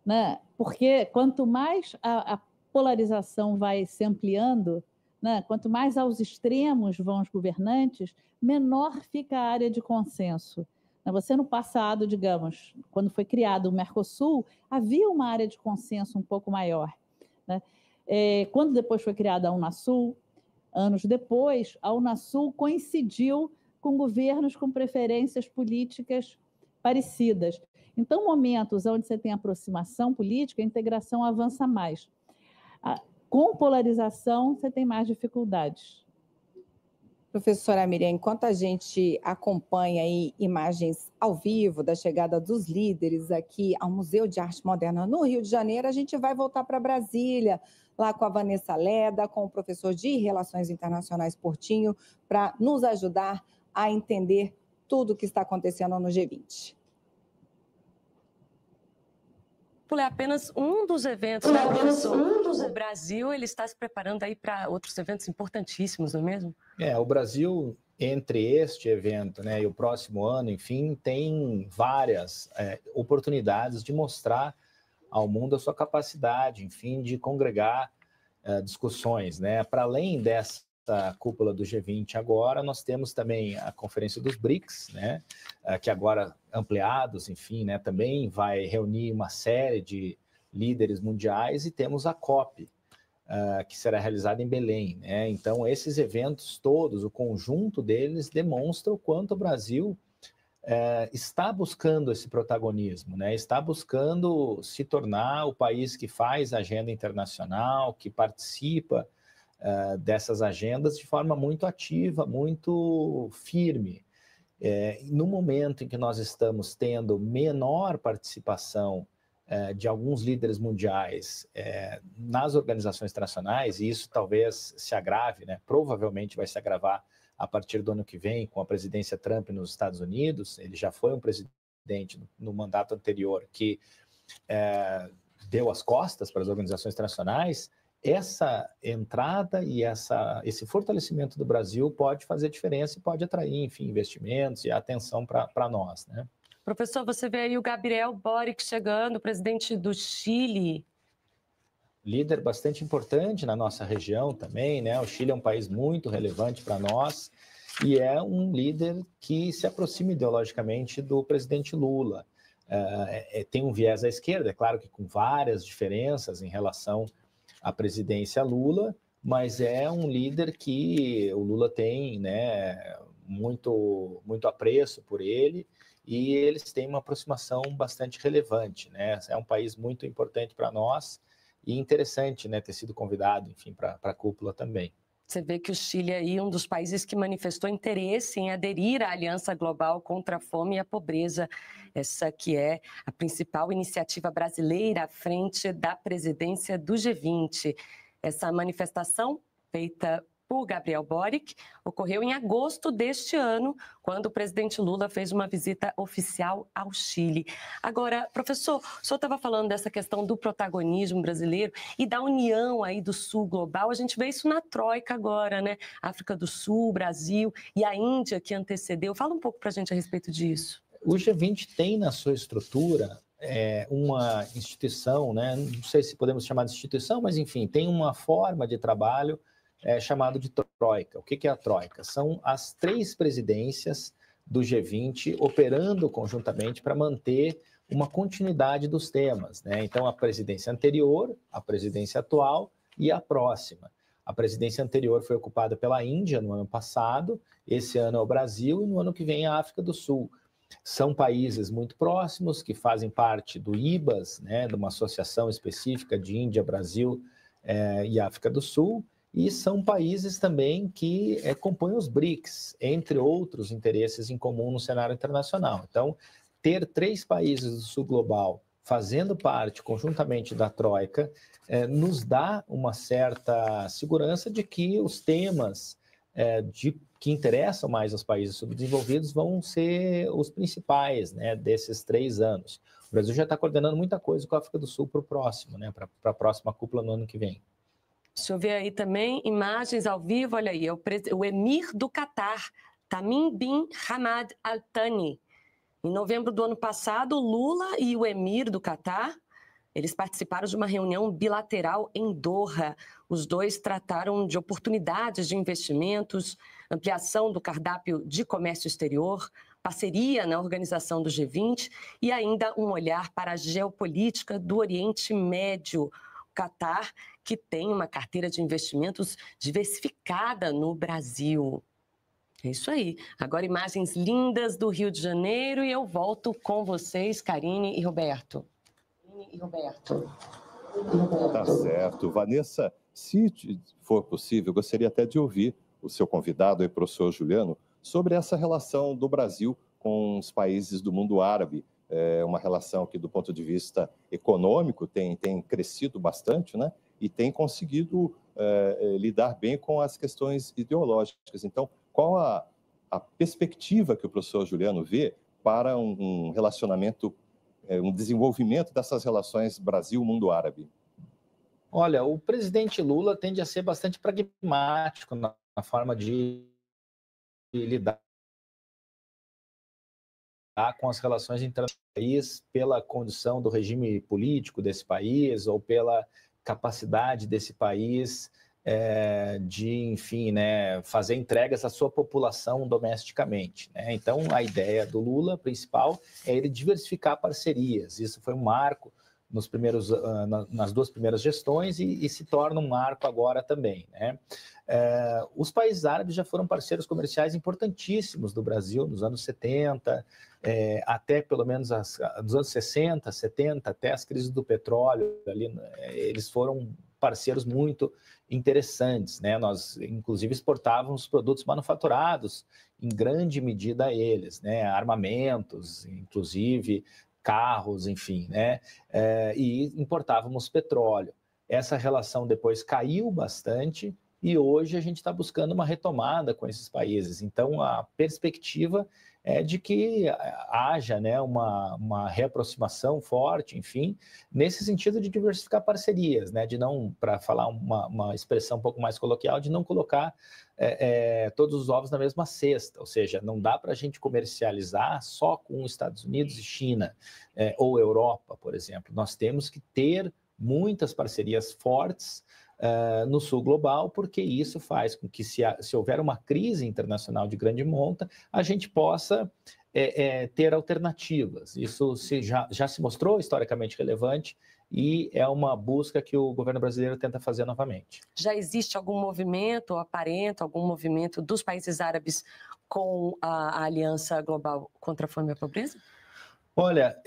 né? Porque quanto mais a polarização vai se ampliando, né? Quanto mais aos extremos vão os governantes, menor fica a área de consenso. Você, no passado, digamos, quando foi criado o Mercosul, havia uma área de consenso um pouco maior, né? Quando depois foi criada a Unasul, anos depois, a Unasul coincidiu com governos com preferências políticas parecidas. Então, momentos onde você tem aproximação política, a integração avança mais. Com polarização, você tem mais dificuldades. Professora Miriam, enquanto a gente acompanha aí imagens ao vivo da chegada dos líderes aqui ao Museu de Arte Moderna no Rio de Janeiro, a gente vai voltar para Brasília, lá com a Vanessa Leda, com o professor de Relações Internacionais Portinho, para nos ajudar a entender tudo o que está acontecendo no G20. É apenas um dos eventos, né, professor? O Brasil ele está se preparando aí para outros eventos importantíssimos, não é mesmo? O Brasil, entre este evento, né, e o próximo ano, enfim, tem várias oportunidades de mostrar ao mundo a sua capacidade, enfim, de congregar discussões, né? Para além dessa cúpula do G20 agora, nós temos também a Conferência dos BRICS, né? Que agora ampliados, enfim, né? Também vai reunir uma série de líderes mundiais, e temos a COP, que será realizada em Belém, né? Então, esses eventos todos, o conjunto deles, demonstra o quanto o Brasil está buscando esse protagonismo, né? Está buscando se tornar o país que faz agenda internacional, que participa dessas agendas de forma muito ativa, muito firme. No momento em que nós estamos tendo menor participação de alguns líderes mundiais nas organizações internacionais, e isso talvez se agrave, né? Provavelmente vai se agravar a partir do ano que vem, com a presidência Trump nos Estados Unidos. Ele já foi um presidente no mandato anterior que deu as costas para as organizações internacionais. Essa entrada e esse fortalecimento do Brasil pode fazer diferença e pode atrair, enfim, investimentos e atenção para nós, né? Professor, você vê aí o Gabriel Boric chegando, presidente do Chile. Líder bastante importante na nossa região também, né? O Chile é um país muito relevante para nós e é um líder que se aproxima ideologicamente do presidente Lula. Tem um viés à esquerda, é claro que com várias diferenças em relação à presidência Lula, mas é um líder que o Lula tem, né, muito apreço por ele, e eles têm uma aproximação bastante relevante, né? É um país muito importante para nós e interessante, né, ter sido convidado, enfim, para a cúpula também. Você vê que o Chile é um dos países que manifestou interesse em aderir à Aliança Global contra a Fome e a Pobreza, essa que é a principal iniciativa brasileira à frente da presidência do G20. Essa manifestação, feita por Gabriel Boric, ocorreu em agosto deste ano, quando o presidente Lula fez uma visita oficial ao Chile. Agora, professor, o senhor estava falando dessa questão do protagonismo brasileiro e da união aí do Sul global. A gente vê isso na Troika agora, né? África do Sul, Brasil e a Índia que antecedeu. Fala um pouco para a gente a respeito disso. O G20 tem na sua estrutura uma instituição, né? Não sei se podemos chamar de instituição, mas enfim, tem uma forma de trabalho chamado de Troika. O que é a Troika? São as 3 presidências do G20 operando conjuntamente para manter uma continuidade dos temas, né? Então, a presidência anterior, a presidência atual e a próxima. A presidência anterior foi ocupada pela Índia no ano passado, esse ano é o Brasil e no ano que vem a África do Sul. São países muito próximos que fazem parte do IBAS, né, de uma associação específica de Índia, Brasil e África do Sul, e são países também que compõem os BRICS, entre outros interesses em comum no cenário internacional. Então, ter 3 países do Sul Global fazendo parte conjuntamente da Troika nos dá uma certa segurança de que os temas que interessam mais aos países subdesenvolvidos vão ser os principais, né, desses 3 anos. O Brasil já está coordenando muita coisa com a África do Sul para o próximo, né, para a próxima cúpula no ano que vem. Deixa eu ver aí também imagens ao vivo, olha aí, o emir do Catar, Tamim bin Hamad Al Thani. Em novembro do ano passado, Lula e o emir do Catar, eles participaram de uma reunião bilateral em Doha. Os dois trataram de oportunidades de investimentos, ampliação do cardápio de comércio exterior, parceria na organização do G20 e ainda um olhar para a geopolítica do Oriente Médio. O Catar, que tem uma carteira de investimentos diversificada no Brasil. É isso aí. Agora imagens lindas do Rio de Janeiro e eu volto com vocês, Karine e Roberto. Tá certo. Vanessa, se for possível, eu gostaria até de ouvir o seu convidado, o professor Juliano, sobre essa relação do Brasil com os países do mundo árabe. É uma relação que, do ponto de vista econômico, tem crescido bastante, né? E tem conseguido lidar bem com as questões ideológicas. Então, qual a perspectiva que o professor Juliano vê para um relacionamento, um desenvolvimento dessas relações Brasil-mundo árabe? Olha, o presidente Lula tende a ser bastante pragmático na forma de lidar com as relações internacionais pela condição do regime político desse país ou pela capacidade desse país de, enfim, né, fazer entregas à sua população domesticamente, né? Então, a ideia do Lula principal é ele diversificar parcerias. Isso foi um marco nas 2 primeiras gestões e se torna um marco agora também, né? Os países árabes já foram parceiros comerciais importantíssimos do Brasil nos anos 70, até pelo menos nos anos 60, 70, até as crises do petróleo, ali, eles foram parceiros muito interessantes, né? Nós, inclusive, exportávamos produtos manufaturados, em grande medida a eles, né? Armamentos, inclusive carros, enfim, né? E importávamos petróleo. Essa relação depois caiu bastante e hoje a gente está buscando uma retomada com esses países. Então, a perspectiva é de que haja, né, uma reaproximação forte, enfim, nesse sentido de diversificar parcerias, né, de não, para falar uma expressão um pouco mais coloquial, de não colocar todos os ovos na mesma cesta, ou seja, não dá para a gente comercializar só com os Estados Unidos e China, ou Europa, por exemplo. Nós temos que ter muitas parcerias fortes no sul global, porque isso faz com que, se houver uma crise internacional de grande monta, a gente possa ter alternativas. Isso já se mostrou historicamente relevante e é uma busca que o governo brasileiro tenta fazer novamente. Já existe algum movimento, ou aparenta algum movimento dos países árabes com a Aliança Global contra a Fome e a Pobreza? Olha,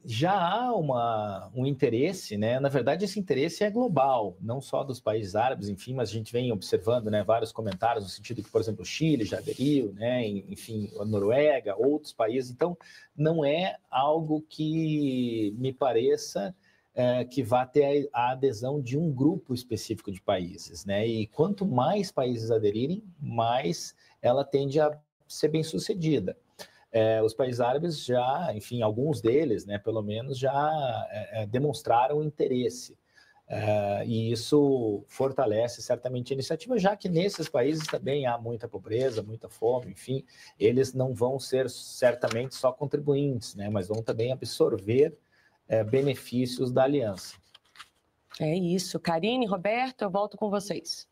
já há um interesse, né? Na verdade, esse interesse é global, não só dos países árabes, enfim, mas a gente vem observando, né, vários comentários no sentido que, por exemplo, o Chile já aderiu, né? Enfim, a Noruega, outros países. Então, não é algo que me pareça que vá ter a adesão de um grupo específico de países, né? E quanto mais países aderirem, mais ela tende a ser bem-sucedida. Os países árabes já, enfim, alguns deles, né, pelo menos, já demonstraram interesse. E isso fortalece certamente a iniciativa, já que nesses países também há muita pobreza, muita fome, enfim, eles não vão ser certamente só contribuintes, né, mas vão também absorver benefícios da aliança. É isso. Karine, Roberto, eu volto com vocês.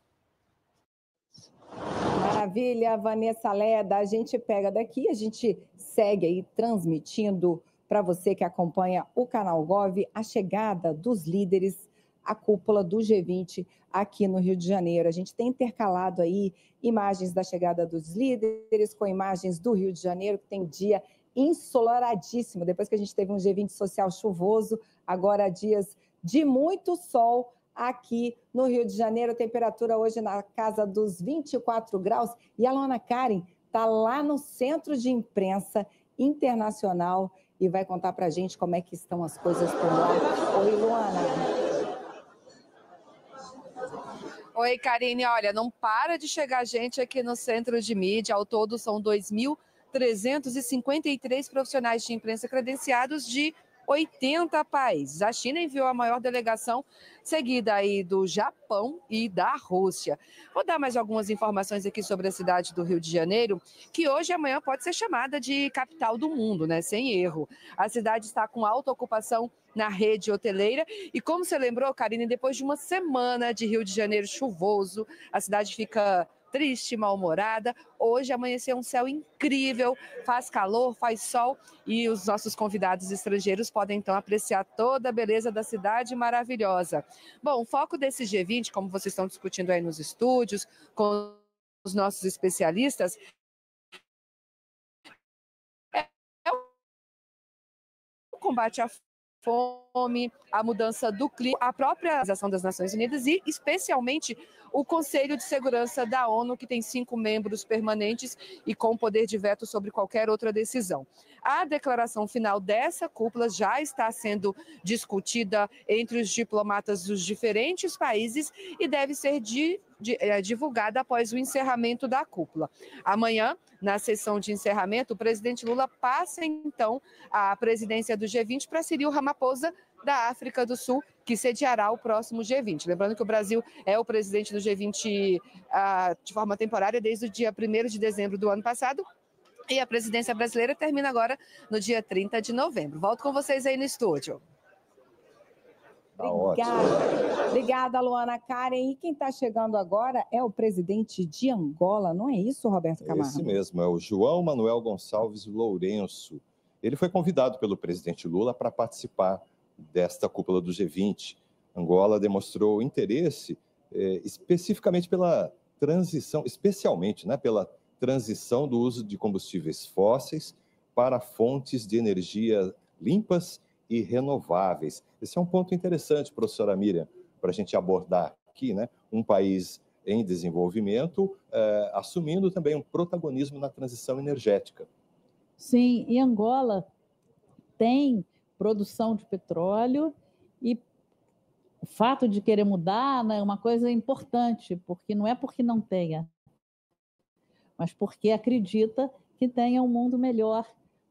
Maravilha, Vanessa Leda. A gente pega daqui, a gente segue aí transmitindo para você que acompanha o canal Gov a chegada dos líderes à cúpula do G20 aqui no Rio de Janeiro. A gente tem intercalado aí imagens da chegada dos líderes com imagens do Rio de Janeiro, que tem dia ensolaradíssimo. Depois que a gente teve um G20 social chuvoso, agora dias de muito sol aqui no Rio de Janeiro. A temperatura hoje na casa dos 24 graus. E a Luana Karen está lá no Centro de Imprensa Internacional e vai contar para a gente como é que estão as coisas por lá. Oi, Luana. Oi, Karine. Olha, não para de chegar gente aqui no Centro de Mídia. Ao todo, são 2.353 profissionais de imprensa credenciados de 80 países. A China enviou a maior delegação, seguida aí do Japão e da Rússia. Vou dar mais algumas informações aqui sobre a cidade do Rio de Janeiro, que hoje e amanhã pode ser chamada de capital do mundo, né? Sem erro. A cidade está com alta ocupação na rede hoteleira e, como você lembrou, Karine, depois de uma semana de Rio de Janeiro chuvoso, a cidade fica triste, mal-humorada. Hoje amanheceu um céu incrível, faz calor, faz sol e os nossos convidados estrangeiros podem então apreciar toda a beleza da cidade maravilhosa. Bom, o foco desse G20, como vocês estão discutindo aí nos estúdios, com os nossos especialistas, é o combate à fome, a mudança do clima, a própria Organização das Nações Unidas e, especialmente, o Conselho de Segurança da ONU, que tem 5 membros permanentes e com poder de veto sobre qualquer outra decisão. A declaração final dessa cúpula já está sendo discutida entre os diplomatas dos diferentes países e deve ser divulgada após o encerramento da cúpula. Amanhã, na sessão de encerramento, o presidente Lula passa, então, a presidência do G20 para Cyril Ramaphosa, da África do Sul, que sediará o próximo G20. Lembrando que o Brasil é o presidente do G20 de forma temporária desde o dia 1º de dezembro do ano passado, e a presidência brasileira termina agora no dia 30 de novembro. Volto com vocês aí no estúdio. Obrigada, Luana Karen. E quem está chegando agora é o presidente de Angola, não é isso, Roberto Camargo? Esse mesmo, é o João Manuel Gonçalves Lourenço. Ele foi convidado pelo presidente Lula para participar desta cúpula do G20. Angola demonstrou interesse especificamente pela transição, especialmente, né, pela transição do uso de combustíveis fósseis para fontes de energia limpas e renováveis. Esse é um ponto interessante, professora Miriam, para a gente abordar aqui, né? Um país em desenvolvimento, assumindo também um protagonismo na transição energética. Sim, e Angola tem produção de petróleo e o fato de querer mudar, né, é uma coisa importante, porque não é porque não tenha, mas porque acredita que tenha um mundo melhor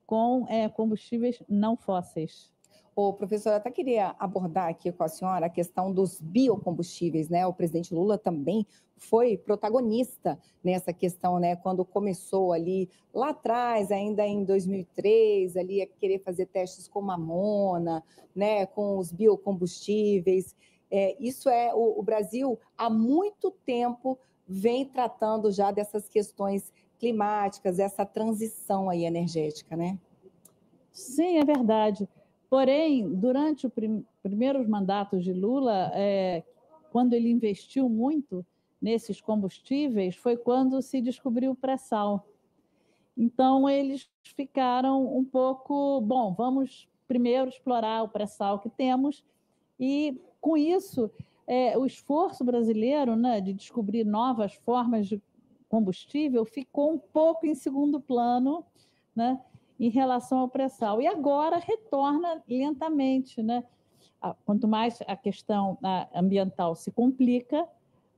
com combustíveis não fósseis. Ô, professora, até queria abordar aqui com a senhora a questão dos biocombustíveis, né? O presidente Lula também foi protagonista nessa questão, né? Quando começou ali lá atrás, ainda em 2003, ali a querer fazer testes com mamona, né? Com os biocombustíveis. Isso o Brasil há muito tempo vem tratando já dessas questões climáticas, essa transição aí energética, né? Sim, é verdade. Porém, durante os primeiros mandatos de Lula, quando ele investiu muito nesses combustíveis, foi quando se descobriu o pré-sal. Então, eles ficaram um pouco, bom, vamos primeiro explorar o pré-sal que temos, e com isso, o esforço brasileiro, né, de descobrir novas formas de combustível ficou um pouco em segundo plano, né, em relação ao pré-sal. E agora retorna lentamente, né? Quanto mais a questão ambiental se complica,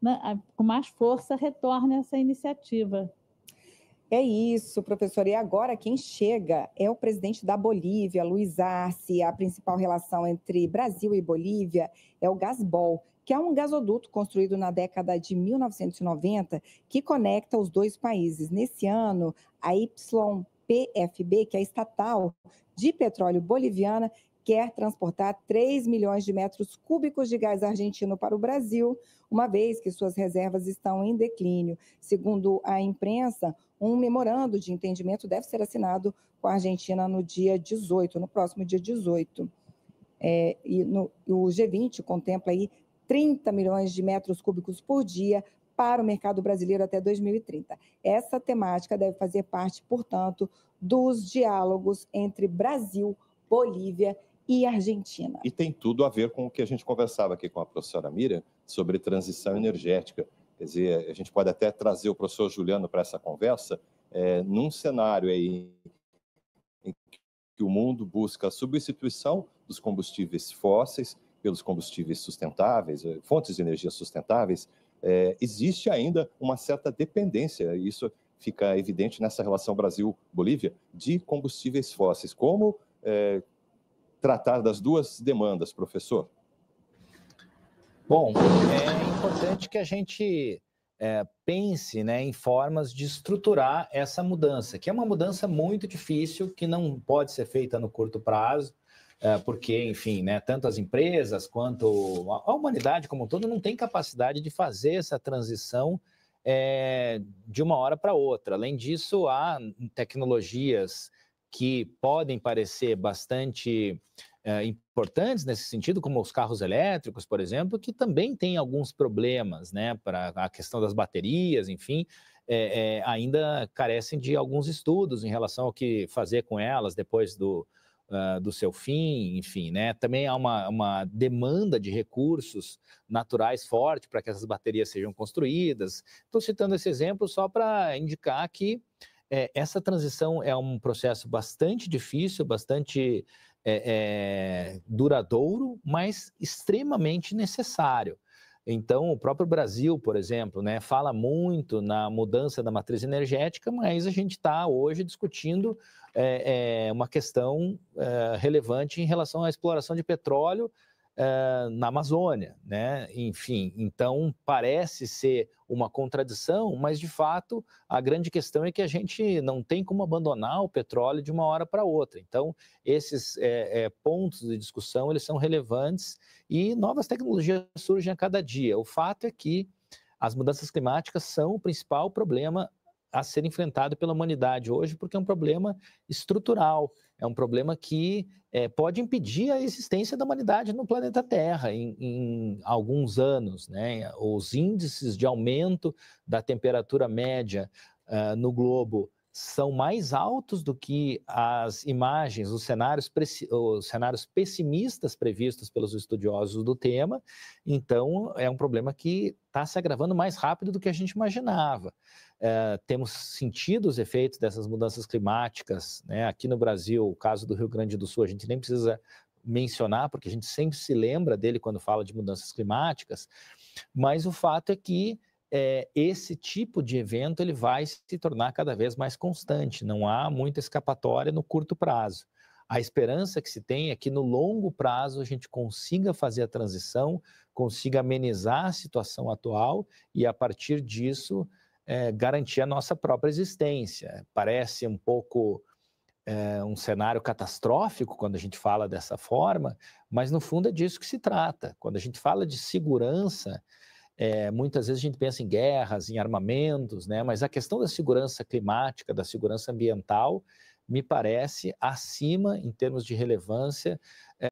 né, com mais força retorna essa iniciativa. É isso, professora. E agora quem chega é o presidente da Bolívia, Luiz Arce. A principal relação entre Brasil e Bolívia é o Gasbol, que é um gasoduto construído na década de 1990 que conecta os dois países. Nesse ano, a YPFB, que é a estatal de petróleo boliviana, quer transportar 3 milhões de metros cúbicos de gás argentino para o Brasil, uma vez que suas reservas estão em declínio. Segundo a imprensa, um memorando de entendimento deve ser assinado com a Argentina no próximo dia 18. O G20 contempla aí 30 milhões de metros cúbicos por dia para o mercado brasileiro até 2030. Essa temática deve fazer parte, portanto, dos diálogos entre Brasil, Bolívia e Argentina. E tem tudo a ver com o que a gente conversava aqui com a professora Miriam sobre transição energética. Quer dizer, a gente pode até trazer o professor Juliano para essa conversa, num cenário aí em que o mundo busca a substituição dos combustíveis fósseis pelos combustíveis sustentáveis, fontes de energia sustentáveis, existe ainda uma certa dependência, isso fica evidente nessa relação Brasil-Bolívia, de combustíveis fósseis. Como tratar das duas demandas, professor? Bom, é importante que a gente pense, né, em formas de estruturar essa mudança, que é uma mudança muito difícil, que não pode ser feita no curto prazo, porque, enfim, né, tanto as empresas quanto a humanidade como um todo não tem capacidade de fazer essa transição de uma hora para outra. Além disso, há tecnologias que podem parecer bastante importantes nesse sentido, como os carros elétricos, por exemplo, que também têm alguns problemas, né, para a questão das baterias, enfim, ainda carecem de alguns estudos em relação ao que fazer com elas depois do seu fim, enfim, né? Também há uma demanda de recursos naturais forte para que essas baterias sejam construídas. Estou citando esse exemplo só para indicar que essa transição é um processo bastante difícil, bastante duradouro, mas extremamente necessário. Então, o próprio Brasil, por exemplo, né, fala muito na mudança da matriz energética, mas a gente está hoje discutindo uma questão relevante em relação à exploração de petróleo na Amazônia, né? Enfim, então parece ser uma contradição, mas de fato a grande questão é que a gente não tem como abandonar o petróleo de uma hora para outra. Então esses pontos de discussão eles são relevantes e novas tecnologias surgem a cada dia. O fato é que as mudanças climáticas são o principal problema a ser enfrentado pela humanidade hoje, porque é um problema estrutural, é um problema que pode impedir a existência da humanidade no planeta Terra em alguns anos, né? Os índices de aumento da temperatura média no globo são mais altos do que as imagens, os cenários pessimistas previstos pelos estudiosos do tema. Então, é um problema que está se agravando mais rápido do que a gente imaginava. Temos sentido os efeitos dessas mudanças climáticas, né? Aqui no Brasil, o caso do Rio Grande do Sul, a gente nem precisa mencionar, porque a gente sempre se lembra dele quando fala de mudanças climáticas, mas o fato é que esse tipo de evento ele vai se tornar cada vez mais constante, não há muita escapatória no curto prazo. A esperança que se tem é que no longo prazo a gente consiga fazer a transição, consiga amenizar a situação atual e a partir disso garantir a nossa própria existência. Parece um pouco um cenário catastrófico quando a gente fala dessa forma, mas no fundo é disso que se trata. Quando a gente fala de segurança, muitas vezes a gente pensa em guerras, em armamentos, né? Mas a questão da segurança climática, da segurança ambiental, me parece acima, em termos de relevância,